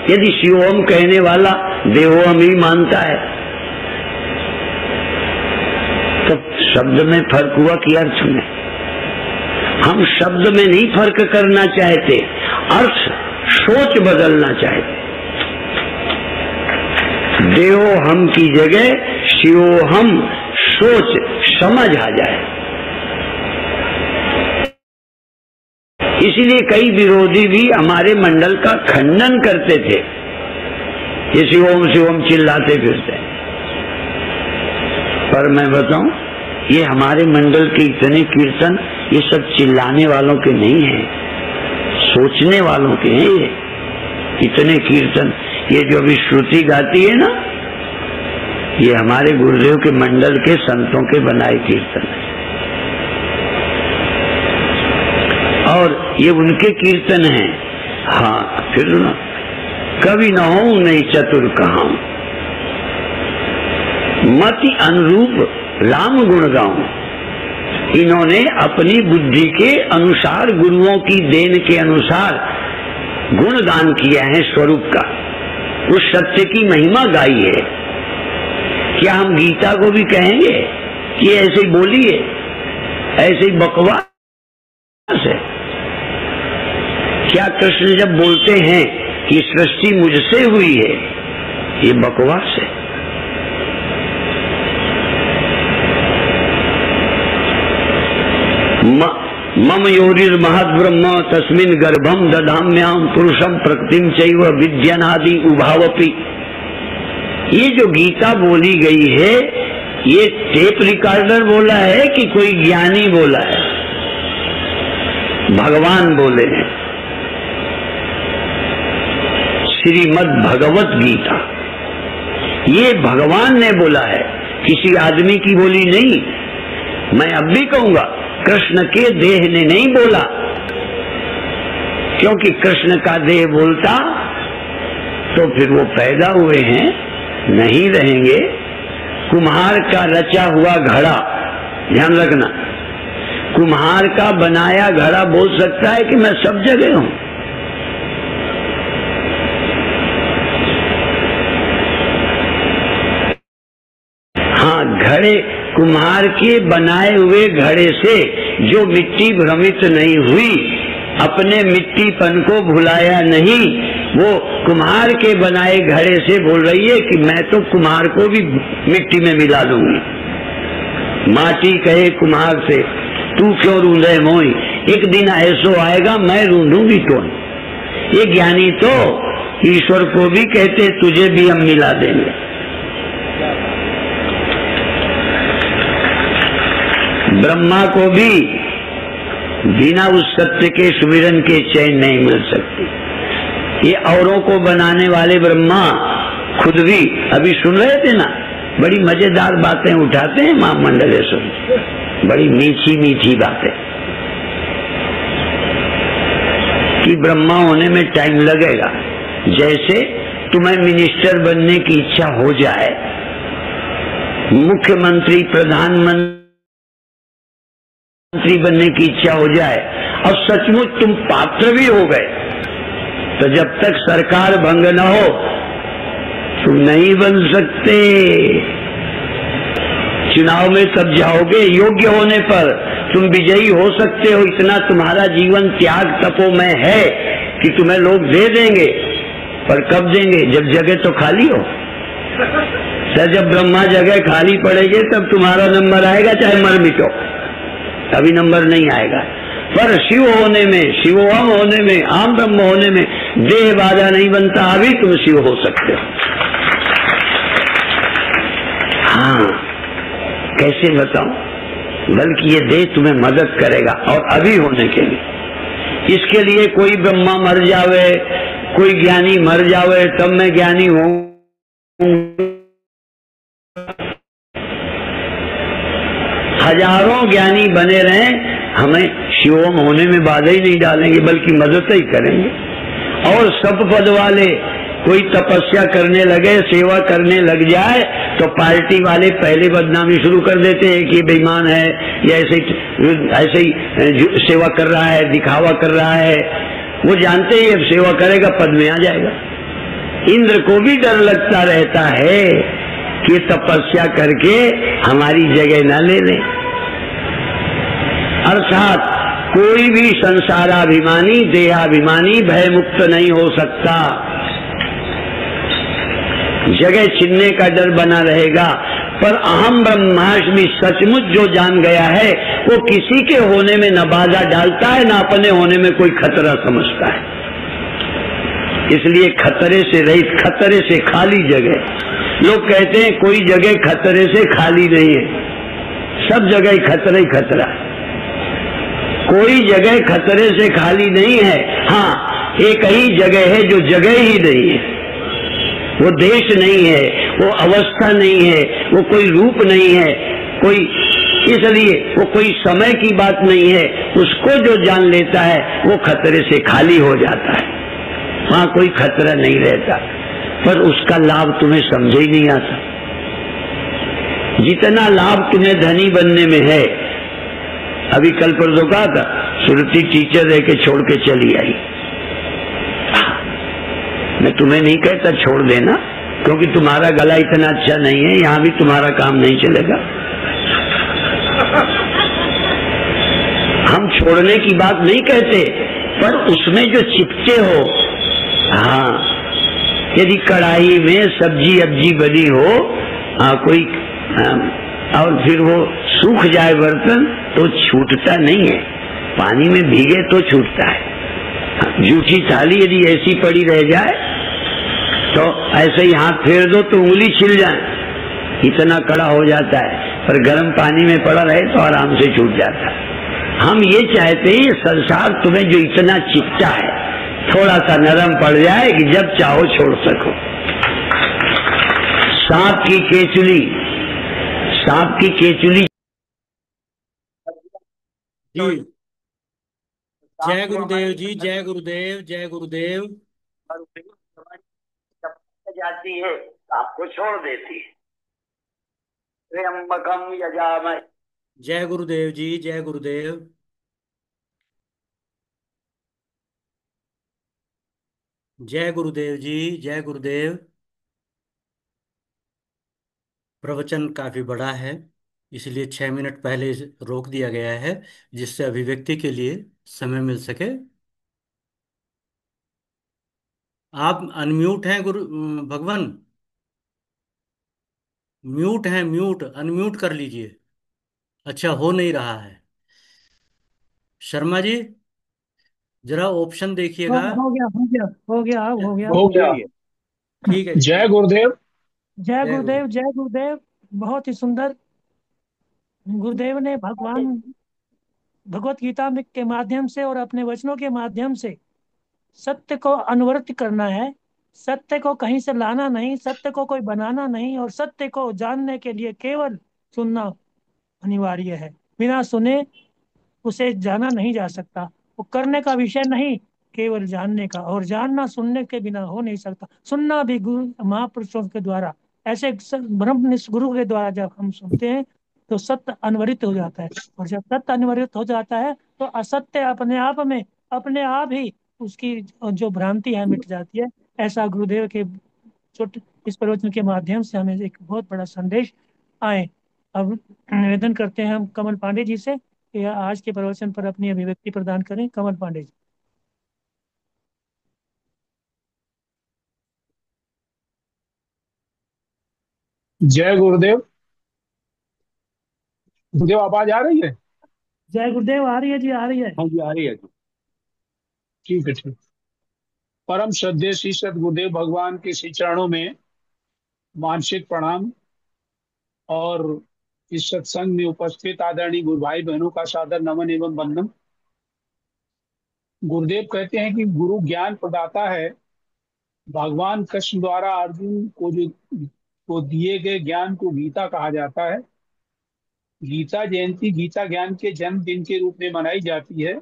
यदि शिवोहम कहने वाला देहोहम ही मानता है, तो शब्द में फर्क हुआ कि अर्थ में? हम शब्द में नहीं फर्क करना चाहते, अर्थ सोच बदलना चाहते। देहोहम की जगह शिवोहम सोच समझ आ जाए। इसीलिए कई विरोधी भी हमारे मंडल का खंडन करते थे। ये शिवोहम शिवोहम चिल्लाते फिरते। पर मैं बताऊं, ये हमारे मंडल के इतने कीर्तन ये सब चिल्लाने वालों के नहीं हैं, सोचने वालों के हैं। ये इतने कीर्तन, ये जो अभी श्रुति गाती है ना, ये हमारे गुरुदेव के मंडल के संतों के बनाए कीर्तन है। और ये उनके कीर्तन हैं। हाँ, फिर ना कभी न हो नहीं चतुर कहाऊं, मति अनुरूप राम गुण गाऊं। इन्होंने अपनी बुद्धि के अनुसार, गुरुओं की देन के अनुसार गुणगान किया है स्वरूप का, उस सत्य की महिमा गाई है। क्या हम गीता को भी कहेंगे कि ऐसे ही बोली है, ऐसे ही बकवास है? क्या कृष्ण जब बोलते हैं कि सृष्टि मुझसे हुई है, ये बकवास है? मम योरिर महद ब्रह्म तस्मिन गर्भम दधाम्याम पुरुषम प्रकृतिम चैव विद्यनादि उभावपि। ये जो गीता बोली गई है, ये टेप रिकॉर्डर बोला है कि कोई ज्ञानी बोला है? भगवान बोले हैं। श्रीमद् भगवत गीता, ये भगवान ने बोला है, किसी आदमी की बोली नहीं। मैं अब भी कहूंगा, कृष्ण के देह ने नहीं बोला, क्योंकि कृष्ण का देह बोलता तो फिर वो पैदा हुए हैं, नहीं रहेंगे। कुम्हार का रचा हुआ घड़ा, ध्यान रखना, कुम्हार का बनाया घड़ा बोल सकता है कि मैं सब जगह हूं? हाँ, घड़े, कुम्हार के बनाए हुए घड़े से जो मिट्टी भ्रमित नहीं हुई, अपने मिट्टीपन को भुलाया नहीं, वो कुम्हार के बनाए घड़े से बोल रही है कि मैं तो कुम्हार को भी मिट्टी में मिला दूंगी। माटी कहे कुम्हार से, तू क्यों रूंधे मोई, एक दिन ऐसो आएगा मैं रूंधूंगी कौन। ये ज्ञानी तो ईश्वर को भी कहते तुझे भी हम मिला देंगे। ब्रह्मा को भी बिना उस सत्य के सुमिरन के चैन नहीं मिल सकती। ये औरों को बनाने वाले ब्रह्मा खुद भी, अभी सुन रहे थे ना, बड़ी मजेदार बातें उठाते हैं मां मंडलेश्वर, बड़ी मीठी मीठी बातें, कि ब्रह्मा होने में टाइम लगेगा। जैसे तुम्हें मिनिस्टर बनने की इच्छा हो जाए, मुख्यमंत्री, प्रधानमंत्री बनने की इच्छा हो जाए, और सचमुच तुम पात्र भी हो गए, तो जब तक सरकार भंग न हो तुम नहीं बन सकते। चुनाव में तब जाओगे, योग्य होने पर तुम विजयी हो सकते हो। इतना तुम्हारा जीवन त्याग तपोमय है कि तुम्हें लोग दे देंगे, पर कब देंगे? जब जगह तो खाली हो। तो जब ब्रह्मा जगह खाली पड़ेगी तब तुम्हारा नंबर आएगा, चाहे मर मिटो। अभी नंबर नहीं आएगा। पर शिव होने में, शिवोहम होने में, आम ब्रह्म होने में देह बाधा नहीं बनता, अभी तुम शिव हो सकते हो। हाँ, कैसे बताऊं, बल्कि ये देह तुम्हें मदद करेगा और अभी होने के लिए। इसके लिए कोई ब्रह्मा मर जावे, कोई ज्ञानी मर जावे तब मैं ज्ञानी हूं, हजारों ज्ञानी बने रहें, हमें शिवम होने में बाधा ही नहीं डालेंगे बल्कि मदद ही करेंगे। और सब पद वाले कोई तपस्या करने लगे, सेवा करने लग जाए तो पार्टी वाले पहले बदनामी शुरू कर देते हैं कि बेईमान है, या ऐसे ही सेवा कर रहा है, दिखावा कर रहा है। वो जानते ही अब सेवा करेगा पद में आ जाएगा। इंद्र को भी डर लगता रहता है कि तपस्या करके हमारी जगह न ले लें। अर्थात कोई भी संसाराभिमानी, देहाभिमानी भय मुक्त नहीं हो सकता। जगह छिनने का डर बना रहेगा। पर अहम ब्रह्मास्मि सचमुच जो जान गया है वो किसी के होने में न बाधा डालता है, न अपने होने में कोई खतरा समझता है। इसलिए खतरे से रहित, खतरे से खाली जगह। लोग कहते हैं कोई जगह खतरे से खाली नहीं है, सब जगह खतरा ही खतरा है। कोई जगह खतरे से खाली नहीं है। हाँ, एक ही जगह है जो जगह ही नहीं है। वो देश नहीं है, वो अवस्था नहीं है, वो कोई रूप नहीं है, कोई, इसलिए वो कोई समय की बात नहीं है। उसको जो जान लेता है वो खतरे से खाली हो जाता है, वहां कोई खतरा नहीं रहता। पर उसका लाभ तुम्हें समझ ही नहीं आता। जितना लाभ तुम्हें धनी बनने में है, अभी कल परसों कहा था, श्रुति टीचर रह के छोड़ के चली आई। मैं तुम्हें नहीं कहता छोड़ देना, क्योंकि तुम्हारा गला इतना अच्छा नहीं है, यहां भी तुम्हारा काम नहीं चलेगा। हम छोड़ने की बात नहीं कहते, पर उसमें जो चिपके हो, हाँ, यदि कढ़ाई में सब्जी अब्जी बनी हो, कोई और फिर वो सूख जाए बर्तन तो छूटता नहीं है, पानी में भीगे तो छूटता है। जूठी थाली यदि ऐसी पड़ी रह जाए तो ऐसे ही हाथ फेर दो तो उंगली छिल जाए, इतना कड़ा हो जाता है। पर गर्म पानी में पड़ा रहे तो आराम से छूट जाता है। हम ये चाहते हैं संसार तुम्हें जो इतना चिपटा है थोड़ा सा नरम पड़ जाए कि जब चाहो छोड़ सको। सांप की केचुली, सांप की केचुली। जी, जय गुरुदेव जी, जय गुरुदेव, जय गुरुदेव। जाती है आपको छोड़ देती है। त्र्यंबकम यजामहे। जय गुरुदेव जी, जय गुरुदेव। जय गुरुदेव जी, जय गुरुदेव। प्रवचन काफी बड़ा है, इसलिए 6 मिनट पहले इसे रोक दिया गया है, जिससे अभिव्यक्ति के लिए समय मिल सके। आप अनम्यूट हैं गुरु भगवान, म्यूट हैं, म्यूट, अनम्यूट कर लीजिए। अच्छा, हो नहीं रहा है। शर्मा जी, जरा ऑप्शन देखिएगा। हो गया, हो गया, हो गया, अब हो गया। हो गया। ठीक है जी, जय ठीक। गुरुदेव। जय जय गुरु। गुरुदेव, जय गुरुदेव। बहुत ही सुंदर। गुरुदेव ने भगवान भगवत गीता में के माध्यम से और अपने वचनों के माध्यम से सत्य को अनुवर्त करना है। सत्य को कहीं से लाना नहीं, सत्य को कोई बनाना नहीं, और सत्य को जानने के लिए केवल सुनना अनिवार्य है। बिना सुने उसे जाना नहीं जा सकता। वो करने का विषय नहीं, केवल जानने का। और जानना सुनने के बिना हो नहीं सकता। सुनना भी गुरु महापुरुषों के द्वारा, ऐसे ब्रह्मनिष्ठ गुरु के द्वारा जब हम सुनते हैं तो सत्य अनवरित हो जाता है। और जब सत्य अनवरित हो जाता है तो असत्य अपने आप में, अपने आप ही उसकी जो भ्रांति है मिट जाती है। ऐसा गुरुदेव के छोटे इस प्रवचन के माध्यम से हमें एक बहुत बड़ा संदेश आए। अब निवेदन करते हैं हम कमल पांडे जी से कि आज के प्रवचन पर अपनी अभिव्यक्ति प्रदान करें। कमल पांडे जी। जय गुरुदेव। गुरुदेव आवाज आ रही है? जय गुरुदेव, आ रही है जी, आ रही है। हाँ जी, आ रही है जी। ठीक है, ठीक। परम श्रद्धेय श्री सद्गुरुदेव भगवान के श्री चरणों में मानसिक प्रणाम। और इस सत्संग में उपस्थित आदरणीय गुरु भाई बहनों का सादर नमन एवं वंदन। गुरुदेव कहते हैं कि गुरु ज्ञान प्रदाता है। भगवान कृष्ण द्वारा अर्जुन को दिए गए ज्ञान को गीता कहा जाता है। गीता जयंती गीता ज्ञान के जन्मदिन के रूप में मनाई जाती है।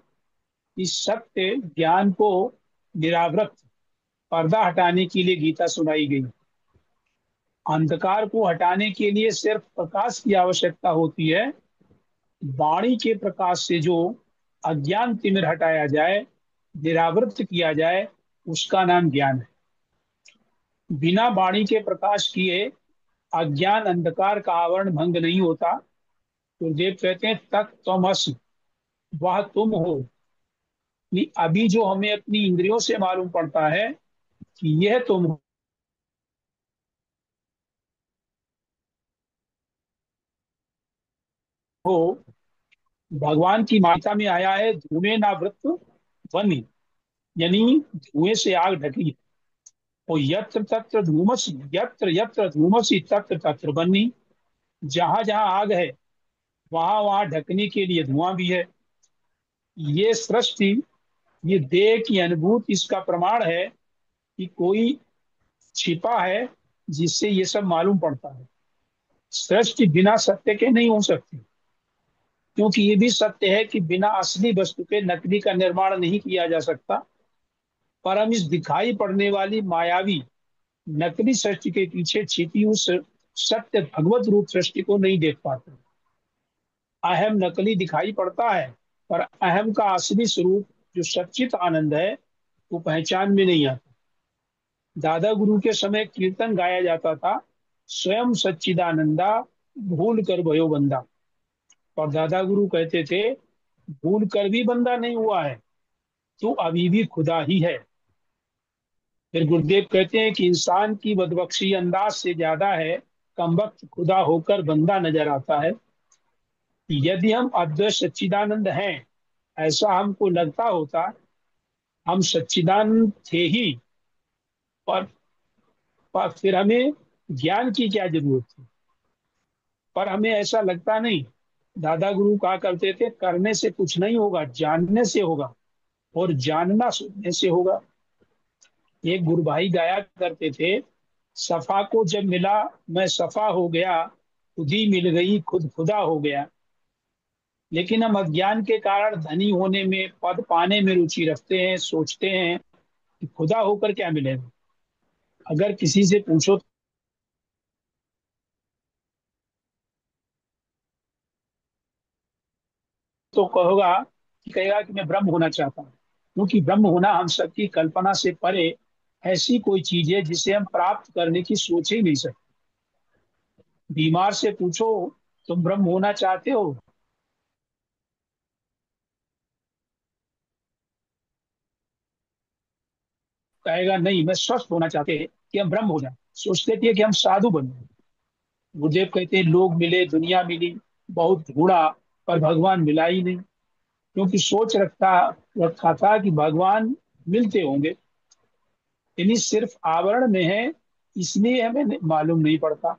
इस सत्य ज्ञान को निरावृत पर्दा हटाने के लिए गीता सुनाई गई। अंधकार को हटाने के लिए सिर्फ प्रकाश की आवश्यकता होती है। वाणी के प्रकाश से जो अज्ञान तिमिर हटाया जाए, निरावृत किया जाए, उसका नाम ज्ञान है। बिना वाणी के प्रकाश किए अज्ञान अंधकार का आवरण भंग नहीं होता। गुरुदेव कहते हैं तत्त्वमसि, वह तुम हो। अभी जो हमें अपनी इंद्रियों से मालूम पड़ता है कि यह तुम हो, भगवान की माता में आया है धूमें नावृत वह्नि, यानी धुएं से आग ढकी। और यत्र तत्र धूमसी, यत्र यत्र धूमसी तत्र तत्र वह्नि, जहां जहां आग है वहां वहां ढकने के लिए धुआं भी है। ये सृष्टि, ये देह की अनुभूति इसका प्रमाण है कि कोई छिपा है जिससे ये सब मालूम पड़ता है। सृष्टि बिना सत्य के नहीं हो सकती, क्योंकि ये भी सत्य है कि बिना असली वस्तु के नकली का निर्माण नहीं किया जा सकता। पर हम इस दिखाई पड़ने वाली मायावी नकली सृष्टि के पीछे छिपी उस सत्य भगवत रूप सृष्टि को नहीं देख पाते। अहम नकली दिखाई पड़ता है, पर अहम का असली स्वरूप जो सच्चित आनंद है वो पहचान में नहीं आता। दादा गुरु के समय कीर्तन गाया जाता था, स्वयं सच्चिदानंदा भूल कर भयो बंदा। और दादा गुरु कहते थे भूल कर भी बंदा नहीं हुआ है, तू अभी भी खुदा ही है। फिर गुरुदेव कहते हैं कि इंसान की बदबख्शी अंदाज से ज्यादा है कमबख्त खुदा होकर बंदा नजर आता है। यदि हम अद्वैत सच्चिदानंद हैं ऐसा हमको लगता होता, हम सच्चिदानंद थे ही, पर, फिर हमें ज्ञान की क्या जरूरत थी। पर हमें ऐसा लगता नहीं। दादा गुरु कहा करते थे करने से कुछ नहीं होगा, जानने से होगा, और जानना सुनने से होगा। एक गुरु भाई गाया करते थे, सफा को जब मिला मैं सफा हो गया, खुद ही मिल गई खुद खुदा हो गया। लेकिन हम अज्ञान के कारण धनी होने में, पद पाने में रुचि रखते हैं, सोचते हैं कि खुदा होकर क्या मिलेगा। अगर किसी से पूछो तो कहेगा कि मैं ब्रह्म होना चाहता हूँ, क्योंकि ब्रह्म होना हम सबकी कल्पना से परे ऐसी कोई चीज है जिसे हम प्राप्त करने की सोच ही नहीं सकते। बीमार से पूछो तुम ब्रह्म होना चाहते हो, कहेगा नहीं, मैं स्वस्थ होना चाहते कि हम ब्रह्म हो जाए, सोचते थे कि हम साधु बन जाए। गुरुदेव कहते हैं लोग मिले, दुनिया मिली, बहुत ढूंढा, पर भगवान मिला ही नहीं। क्योंकि सोच रखा रखा था कि भगवान मिलते होंगे, यानी सिर्फ आवरण में है, इसलिए हमें मालूम नहीं पड़ता।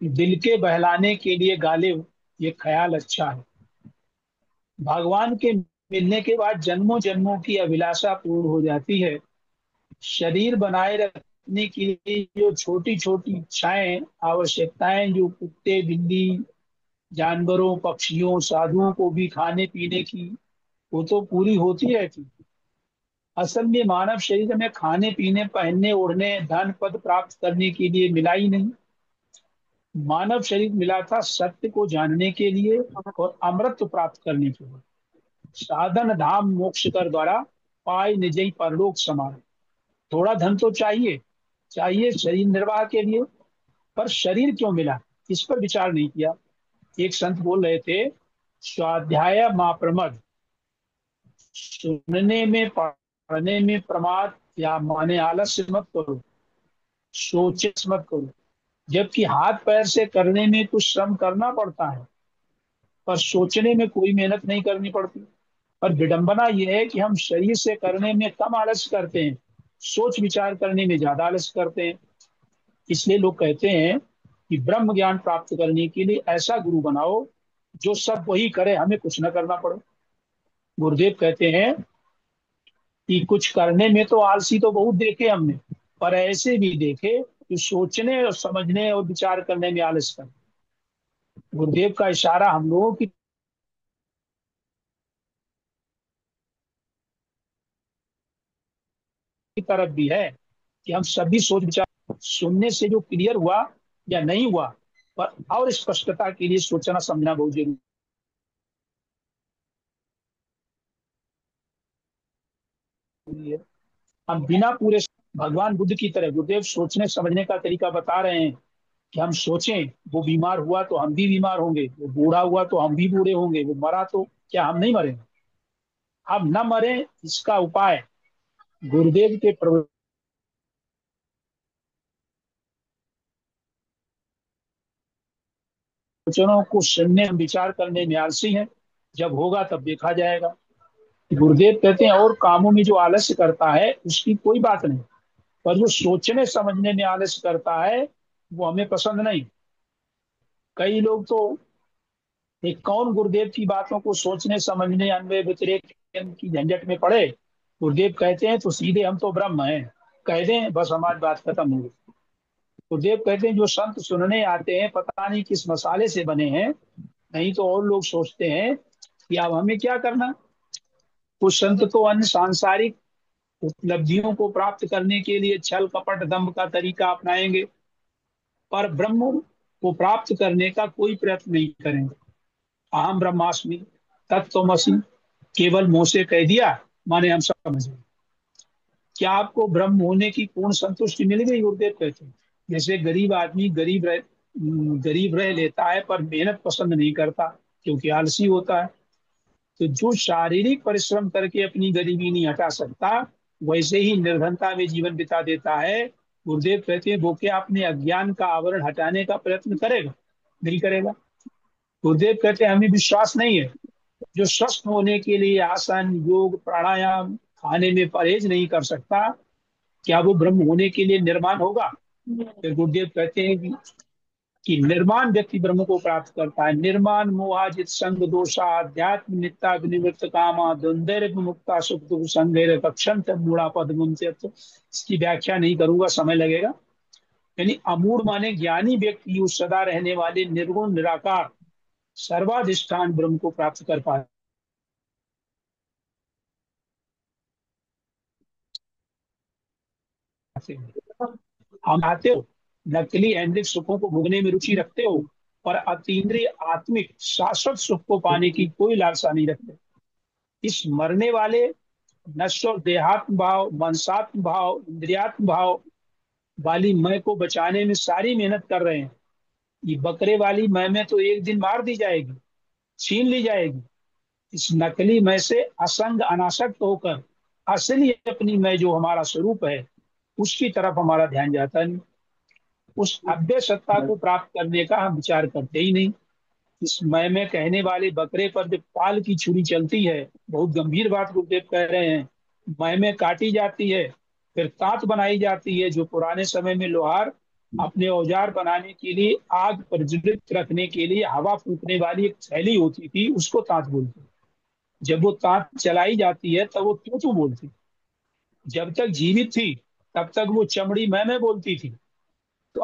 दिल के बहलाने के लिए गालिब ये ख्याल अच्छा है। भगवान के मिलने के बाद जन्मों जन्मों की अभिलाषा पूर्ण हो जाती है। शरीर बनाए रखने के लिए जो छोटी छोटी इच्छाएं, आवश्यकताएं, जो कुत्ते बिल्ली जानवरों पक्षियों साधुओं को भी खाने पीने की, वो तो पूरी होती रहती। असल में मानव शरीर में खाने पीने पहनने ओढ़ने धन पद प्राप्त करने के लिए मिला ही नहीं। मानव शरीर मिला था सत्य को जानने के लिए और अमृत प्राप्त करने के लिए। साधन धाम मोक्ष कर द्वारा पाए निजई परलोक समान। थोड़ा धन तो चाहिए, चाहिए शरीर निर्वाह के लिए, पर शरीर क्यों मिला इस पर विचार नहीं किया। एक संत बोल रहे थे, स्वाध्याय माँ प्रमद, सुनने में पढ़ने में प्रमाद या माने आलस्य मत करो, सोचे मत करो। जबकि हाथ पैर से करने में कुछ श्रम करना पड़ता है, पर सोचने में कोई मेहनत नहीं करनी पड़ती। पर विडंबना यह है कि हम शरीर से करने में कम आलस्य करते हैं, सोच विचार करने में ज्यादा आलस्य करते हैं। इसलिए लोग कहते हैं कि ब्रह्म ज्ञान प्राप्त करने के लिए ऐसा गुरु बनाओ जो सब वही करे, हमें कुछ न करना पड़े। गुरुदेव कहते हैं कि कुछ करने में तो आलसी तो बहुत देखे हमने, पर ऐसे भी देखे कि सोचने और समझने और विचार करने में आलस कर। गुरुदेव का इशारा हम लोगों की तरफ भी है कि हम सभी सोच विचार, सुनने से जो क्लियर हुआ या नहीं हुआ, पर और स्पष्टता के लिए सोचना समझना बहुत जरूरी है। हम बिना पूरे, भगवान बुद्ध की तरह गुरुदेव सोचने समझने का तरीका बता रहे हैं कि हम सोचें, वो बीमार हुआ तो हम भी बीमार होंगे, वो बूढ़ा हुआ तो हम भी बूढ़े होंगे, वो मरा तो क्या हम नहीं मरे? हम न मरे, इसका उपाय गुरुदेव के प्रवचनों को सुनने हम विचार करने में आलसी हैं। जब होगा तब देखा जाएगा। गुरुदेव कहते हैं और कामों में जो आलस्य करता है उसकी कोई बात नहीं, पर जो सोचने समझने में आलस्य करता है वो हमें पसंद नहीं। कई लोग तो एक कौन गुरुदेव की बातों को सोचने समझने, अन्वय व्यतिरेक की झंझट में पड़े। गुरुदेव कहते हैं तो सीधे हम तो ब्रह्म हैं कह दें, बस हमारी बात खत्म हो गई। गुरुदेव कहते हैं जो संत सुनने आते हैं पता नहीं किस मसाले से बने हैं, नहीं तो और लोग सोचते हैं कि अब हमें क्या करना। कुछ संत तो अन्य सांसारिक उपलब्धियों को प्राप्त करने के लिए छल कपट दंभ का तरीका अपनाएंगे, पर ब्रह्म को प्राप्त करने का कोई प्रयत्न नहीं करेंगे। अहम ब्रह्मास्मि तत्त्वमसि केवल मुंह से कह दिया माने हम सब समझ गए। क्या आपको ब्रह्म होने की पूर्ण संतुष्टि मिल गई? गुरुदेव कहते हैं जैसे गरीब आदमी गरीब रह लेता है पर मेहनत पसंद नहीं करता क्योंकि आलसी होता है, तो जो शारीरिक परिश्रम करके अपनी गरीबी नहीं हटा सकता वैसे ही निर्धनता में जीवन बिता देता है। गुरुदेव कहते हैं वो क्या अपने अज्ञान का आवरण हटाने का प्रयत्न करेगा? नहीं करेगा। गुरुदेव कहते हैं हमें विश्वास नहीं है जो स्वस्थ होने के लिए आसन योग प्राणायाम खाने में परहेज नहीं कर सकता, क्या वो ब्रह्म होने के लिए निर्माण होगा? फिर गुरुदेव कहते हैं कि निर्माण व्यक्ति ब्रह्म को प्राप्त करता है। निर्माण मोहाजित संग दोषा अध्यात्म नित्ता विनिवृत्त कामा द्वंद्व मुक्ता सुख दुख संघेर कक्षंत मूढ़ा पद मुंसे। इसकी व्याख्या नहीं करूंगा, समय लगेगा। यानी अमूढ़ माने ज्ञानी व्यक्ति उस सदा रहने वाले निर्गुण निराकार सर्वाधिष्ठान ब्रह्म को प्राप्त कर पाए। हम आते हो नकली ऐंद्रिक सुखों को भोगने में रुचि रखते हो, पर अतीन्द्रिय आत्मिक शाश्वत सुख को पाने की कोई लालसा नहीं रखते। इस मरने वाले नश्वर देहात्म भाव मनसात्म भाव इंद्रियात्म भाव वाली मैं को बचाने में सारी मेहनत कर रहे हैं। ये बकरे वाली मैं में तो एक दिन मार दी जाएगी, छीन ली जाएगी। इस नकली मैं से असंग अनासक्त होकर असली अपनी मैं जो हमारा स्वरूप है उसकी तरफ हमारा ध्यान जाता नहीं। उस अव्यय सत्ता को प्राप्त करने का हम विचार करते ही नहीं। इस मैं में कहने वाले बकरे पर जब पाल की छुरी चलती है, बहुत गंभीर बात गुरुदेव कह रहे हैं, मैं में काटी जाती है, फिर तांत बनाई जाती है, जो पुराने समय में लोहार अपने औजार बनाने के लिए आग प्रज्वलित रखने के लिए हवा फूकने वाली एक थैली होती थी, उसको तांत बोलते। जब वो तांत चलाई जाती है तब वो तू बोलती। जब तक जीवित थी तब तक वो चमड़ी मैं बोलती थी। तो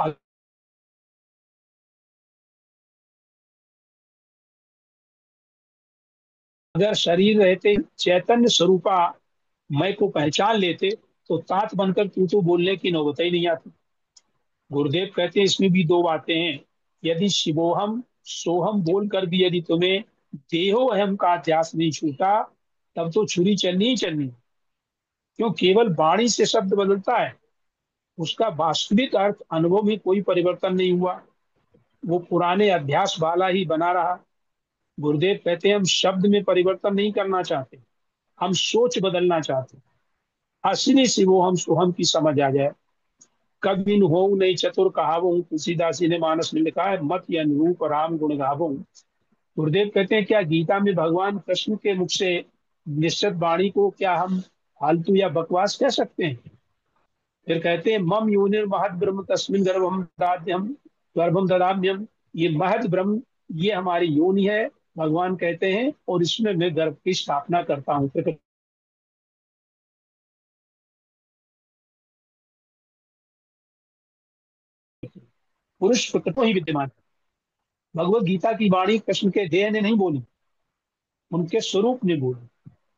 अगर शरीर रहते चैतन्य स्वरूपा मैं को पहचान लेते तो तात बनकर तू बोलने की नौबत ही नहीं आती। गुरुदेव कहते हैं इसमें भी दो बातें हैं। यदि शिवोहम सोहम बोल कर भी यदि तुम्हें देहो अहम का अध्यास नहीं छूटा तब तो छुरी चलनी ही चलनी। क्यों? केवल वाणी से शब्द बदलता है, उसका वास्तविक अर्थ अनुभव में कोई परिवर्तन नहीं हुआ, वो पुराने अभ्यास वाला ही बना रहा। गुरुदेव कहते हैं हम शब्द में परिवर्तन नहीं करना चाहते, हम सोच बदलना चाहते। असली से वो हम सोहम की समझ आ जाए। कभी हो नहीं चतुर कहावो, तुलसीदास जी ने मानस में लिखा है, मत या अनुरूप राम गुण गावो। गुरुदेव कहते हैं क्या गीता में भगवान कृष्ण के मुख से निश्चित वाणी को क्या हम फालतू या बकवास कह सकते हैं? फिर कहते हैं मम योनिर महद ब्रह्म तस्मिन गर्भम दाद्यम गर्भम ददाम्यम, ये महद ब्रह्म, ये हमारी योनि है, भगवान कहते हैं, और इसमें मैं गर्भ की स्थापना करता हूँ। पुरुष प्रकृति ही विद्यमान है। भगवत गीता की वाणी कृष्ण के देह ने नहीं बोली, उनके स्वरूप ने बोली।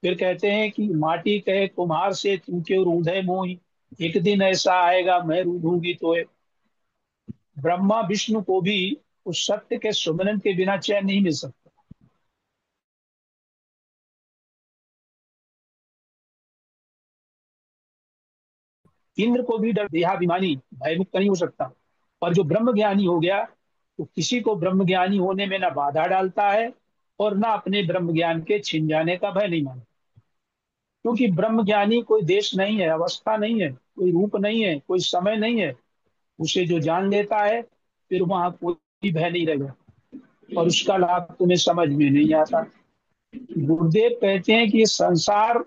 फिर कहते हैं कि माटी कहे कुम्हार से, तू क्यों रूधे मोही, एक दिन ऐसा आएगा मैं रूधूंगी तो। ब्रह्मा विष्णु को भी उस सत्य के सुमिरन के बिना चैन नहीं मिल सकता। इंद्र को भी डर देहाभिमानी भयमुक्त नहीं हो सकता, पर जो ब्रह्म ज्ञानी हो गया तो किसी को ब्रह्म ज्ञानी होने में ना बाधा डालता है और ना अपने ब्रह्म ज्ञान के छिन जाने का भय नहीं मानता। क्योंकि ब्रह्म ज्ञानी कोई देश नहीं है, अवस्था नहीं है, कोई रूप नहीं है, कोई समय नहीं है। उसे जो जान लेता है फिर वहां कोई भय नहीं रहेगा और उसका लाभ तुम्हें समझ में नहीं आता। गुरुदेव कहते हैं कि ये संसार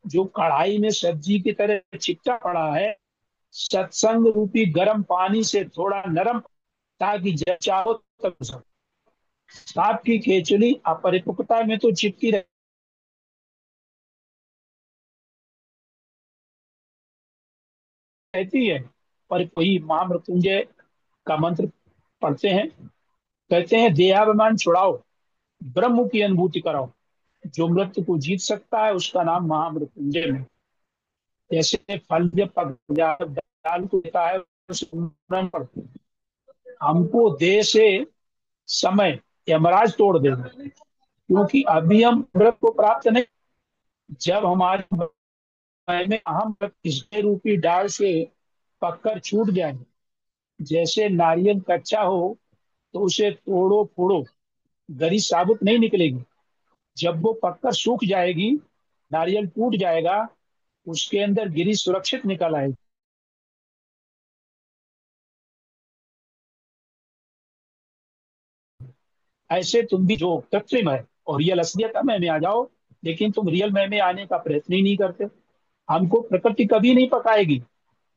जो कढ़ाई में सब्जी की तरह चिपटा पड़ा है, सत्संग रूपी गर्म पानी से थोड़ा नरम, ताकि जब चाहो तब सको। सांप की केचुली अपरिपक्वता में तो चिपकी रहती है, पर कोई महामृत्युंजय का मंत्र पढ़ते हैं, कहते हैं देहाभिमान छुड़ाओ, ब्रह्म की अनुभूति कराओ। जो मृत्यु को जीत सकता है उसका नाम महामृत्युंजय है। जैसे फल जब पक जाए डाल को देता है, हमको देह से समय यमराज तोड़ देगा, क्योंकि अभी हम अमृत को प्राप्त नहीं। जब हमारे समय में अहम इसके रूपी डाल से पककर छूट जाए, जैसे नारियल कच्चा हो तो उसे तोड़ो फोड़ो, गरी साबुत नहीं निकलेगी। जब वो पककर सूख जाएगी, नारियल टूट जाएगा, उसके अंदर गिरी सुरक्षित निकल आएगी। ऐसे तुम भी जो कृत्रिम है और रियल असलियत में आ जाओ, लेकिन तुम रियल में आने का प्रयत्न ही नहीं करते। हमको प्रकृति कभी नहीं पकाएगी,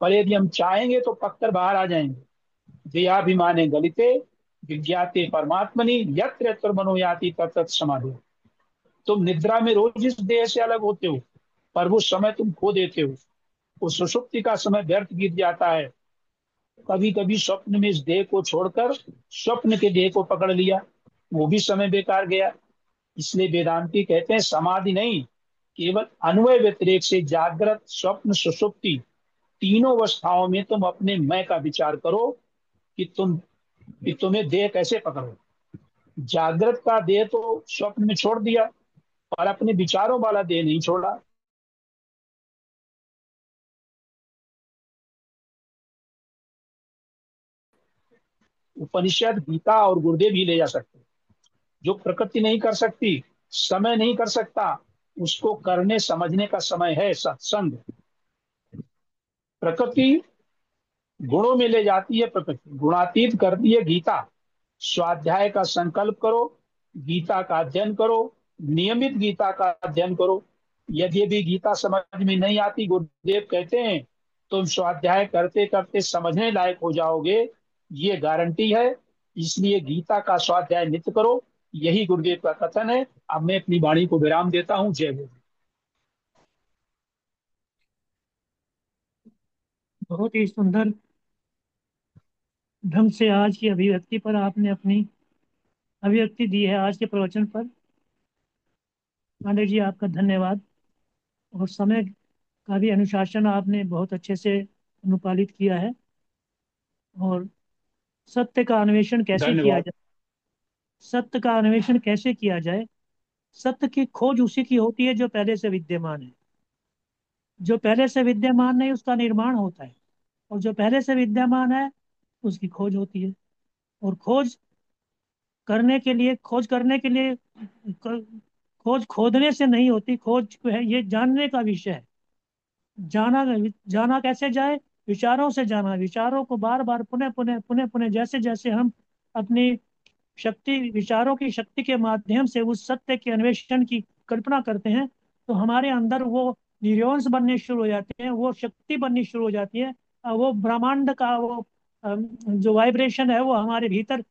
पर यदि हम चाहेंगे तो पककर बाहर आ जाएंगे। देहाभिमाने गलिते विज्ञाते परमात्मनि, यत्र यत्र मनोयाति तत्र तत्र समाधि। तुम निद्रा में रोज इस देह से अलग होते हो, पर वो समय तुम खो देते हो। उस सुषुप्ति का समय व्यर्थ बीत जाता है। कभी कभी स्वप्न में इस देह को छोड़कर स्वप्न के देह को पकड़ लिया, वो भी समय बेकार गया। इसलिए वेदांती कहते हैं समाधि नहीं, केवल अन्वय व्यतिरेक से जागृत स्वप्न सुषुप्ति तीनों अवस्थाओं में तुम अपने मैं का विचार करो कि तुम्हें देह कैसे पकड़ो। जागृत का देह तो स्वप्न में छोड़ दिया, और अपने विचारों वाला देह नहीं छोड़ा। उपनिषद गीता और गुरुदेव ही ले जा सकते। जो प्रकृति नहीं कर सकती, समय नहीं कर सकता, उसको करने समझने का समय है सत्संग। प्रकृति गुणों में ले जाती है, प्रकृति गुणातीत करती है गीता। स्वाध्याय का संकल्प करो, गीता का अध्ययन करो, नियमित गीता का अध्ययन करो। यदि भी गीता समझ में नहीं आती, गुरुदेव कहते हैं तुम स्वाध्याय करते करते समझने लायक हो जाओगे, ये गारंटी है। इसलिए गीता का स्वाध्याय नित्य करो, यही गुरुदेव का कथन है। अब मैं अपनी वाणी को विराम देता हूँ। जय गुरु। बहुत ही सुंदर ढंग से आज की अभिव्यक्ति पर आपने अपनी अभिव्यक्ति दी है, आज के प्रवचन पर। पांडे जी, आपका धन्यवाद। और समय का भी अनुशासन आपने बहुत अच्छे से अनुपालित किया है। और सत्य का अन्वेषण कैसे किया धन्यवाद। जाए, सत्य का अन्वेषण कैसे किया जाए। सत्य की खोज उसी की होती है जो पहले से विद्यमान है। जो पहले से विद्यमान नहीं, उसका निर्माण होता है। और जो पहले से विद्यमान है, उसकी खोज होती है। और खोज करने के लिए खोज खोदने से नहीं होती। खोज जो है, ये जानने का विषय है। जाना जाना कैसे जाए? विचारों से जाना। विचारों को बार बार पुनः पुनः पुनः पुनः, जैसे जैसे हम अपनी शक्ति, विचारों की शक्ति के माध्यम से उस सत्य के अन्वेषण की कल्पना करते हैं, तो हमारे अंदर वो न्यूरॉन्स बनने शुरू हो जाते हैं, वो शक्ति बननी शुरू हो जाती है। और वो ब्रह्मांड का वो जो वाइब्रेशन है वो हमारे भीतर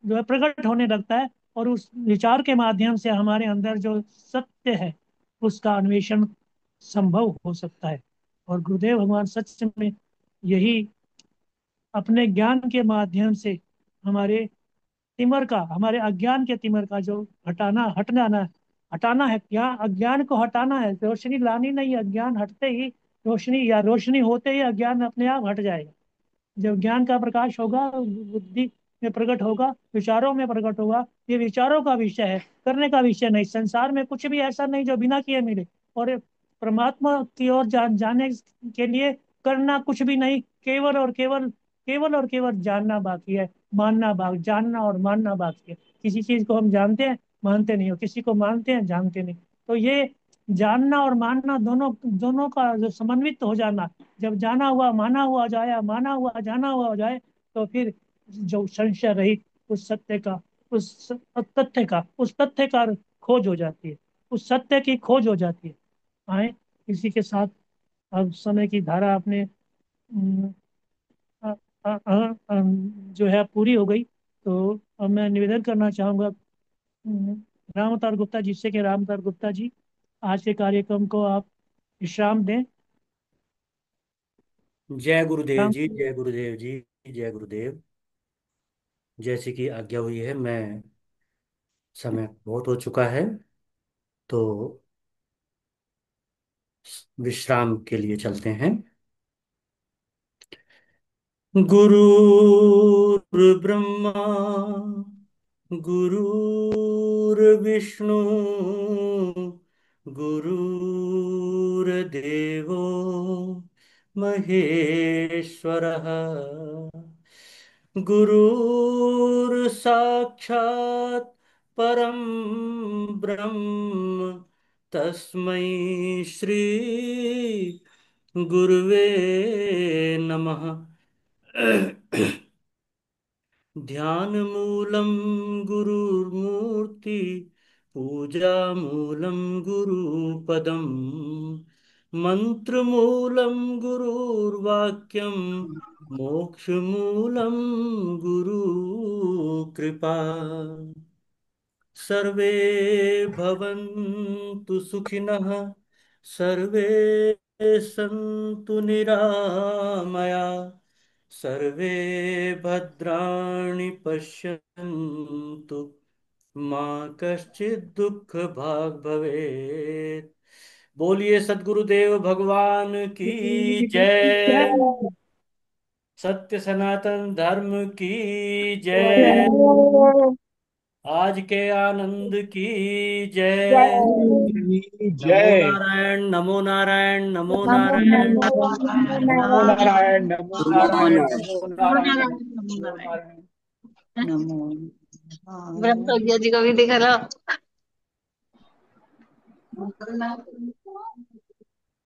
जो है प्रकट होने लगता है, और उस विचार के माध्यम से हमारे अंदर जो सत्य है उसका अन्वेषण संभव हो सकता है। और गुरुदेव भगवान सच में यही अपने ज्ञान के माध्यम से हमारे तिमर का, हमारे अज्ञान के तिमर का जो हटाना है, क्या अज्ञान को हटाना है, रोशनी लानी नहीं है। अज्ञान हटते ही रोशनी, या रोशनी होते ही अज्ञान अपने आप हट जाएगा। जब ज्ञान का प्रकाश होगा, बुद्धि में प्रकट होगा, विचारों में प्रकट होगा। ये विचारों का विषय है, करने का विषय नहीं। संसार में कुछ भी ऐसा नहीं जो बिना किए मिले। और परमात्मा की ओर जाने के लिए करना कुछ भी नहीं, केवल और केवल, केवल और केवल जानना बाकी है, मानना बाकी, जानना और मानना बाकी है। किसी चीज को हम जानते हैं, मानते नहीं हो, किसी को मानते हैं, जानते नहीं। तो ये जानना और मानना दोनों दोनों का जो समन्वित हो जाना, जब जाना हुआ माना हुआ जाए, माना हुआ जाना हुआ हो जाए, तो फिर जो संशय रहित उस सत्य का, उस तथ्य का, उस तथ्य का खोज हो जाती है, उस सत्य की खोज हो जाती है। आए इसी के साथ अब समय की धारा अपने अम, अ, जो है पूरी हो गई। तो अब मैं निवेदन करना चाहूंगा राम अवतार गुप्ता जी से कि राम अवतार गुप्ता जी, आज के कार्यक्रम को आप विश्राम दें। जय गुरुदेव राम। जी, जय गुरुदेव जी, जय गुरुदेव। जैसे कि आज्ञा हुई है, मैं, समय बहुत हो चुका है, तो विश्राम के लिए चलते हैं। गुरुर्ब्रह्मा गुरुर्विष्णु गुरुर्देवो महेश्वरः, गुरुर्साक्षात् परं ब्रह्म, तस्मै श्री गुरुवे नमः। ध्यानमूलं गुरुर्मूर्ति, पूजामूलं गुरुपदम्, मन्त्रमूलं गुरुर्वाक्यं, मोक्षमूलं गुरुकृपा। सर्वे भवन्तु सुखिनः, सर्वे सन्तु निरामया, सर्वे भद्राणि पश्यन्तु, मा कश्चित् दुःखभाग् भवेत्। बोलिए सद्गुरुदेव भगवान की जय। सत्य सनातन धर्म की जय। आज के आनंद की जय। नमो जय। नारायण, नमो नारायण, नमो नमो नारायण। नमो नमो नारायण, नमो नमो नारायण, नारायण। नमो नमो नारायण, नमो नारायण। नारायण। नमो ब्रह्म जी को भी दिखा रहा। नारायण।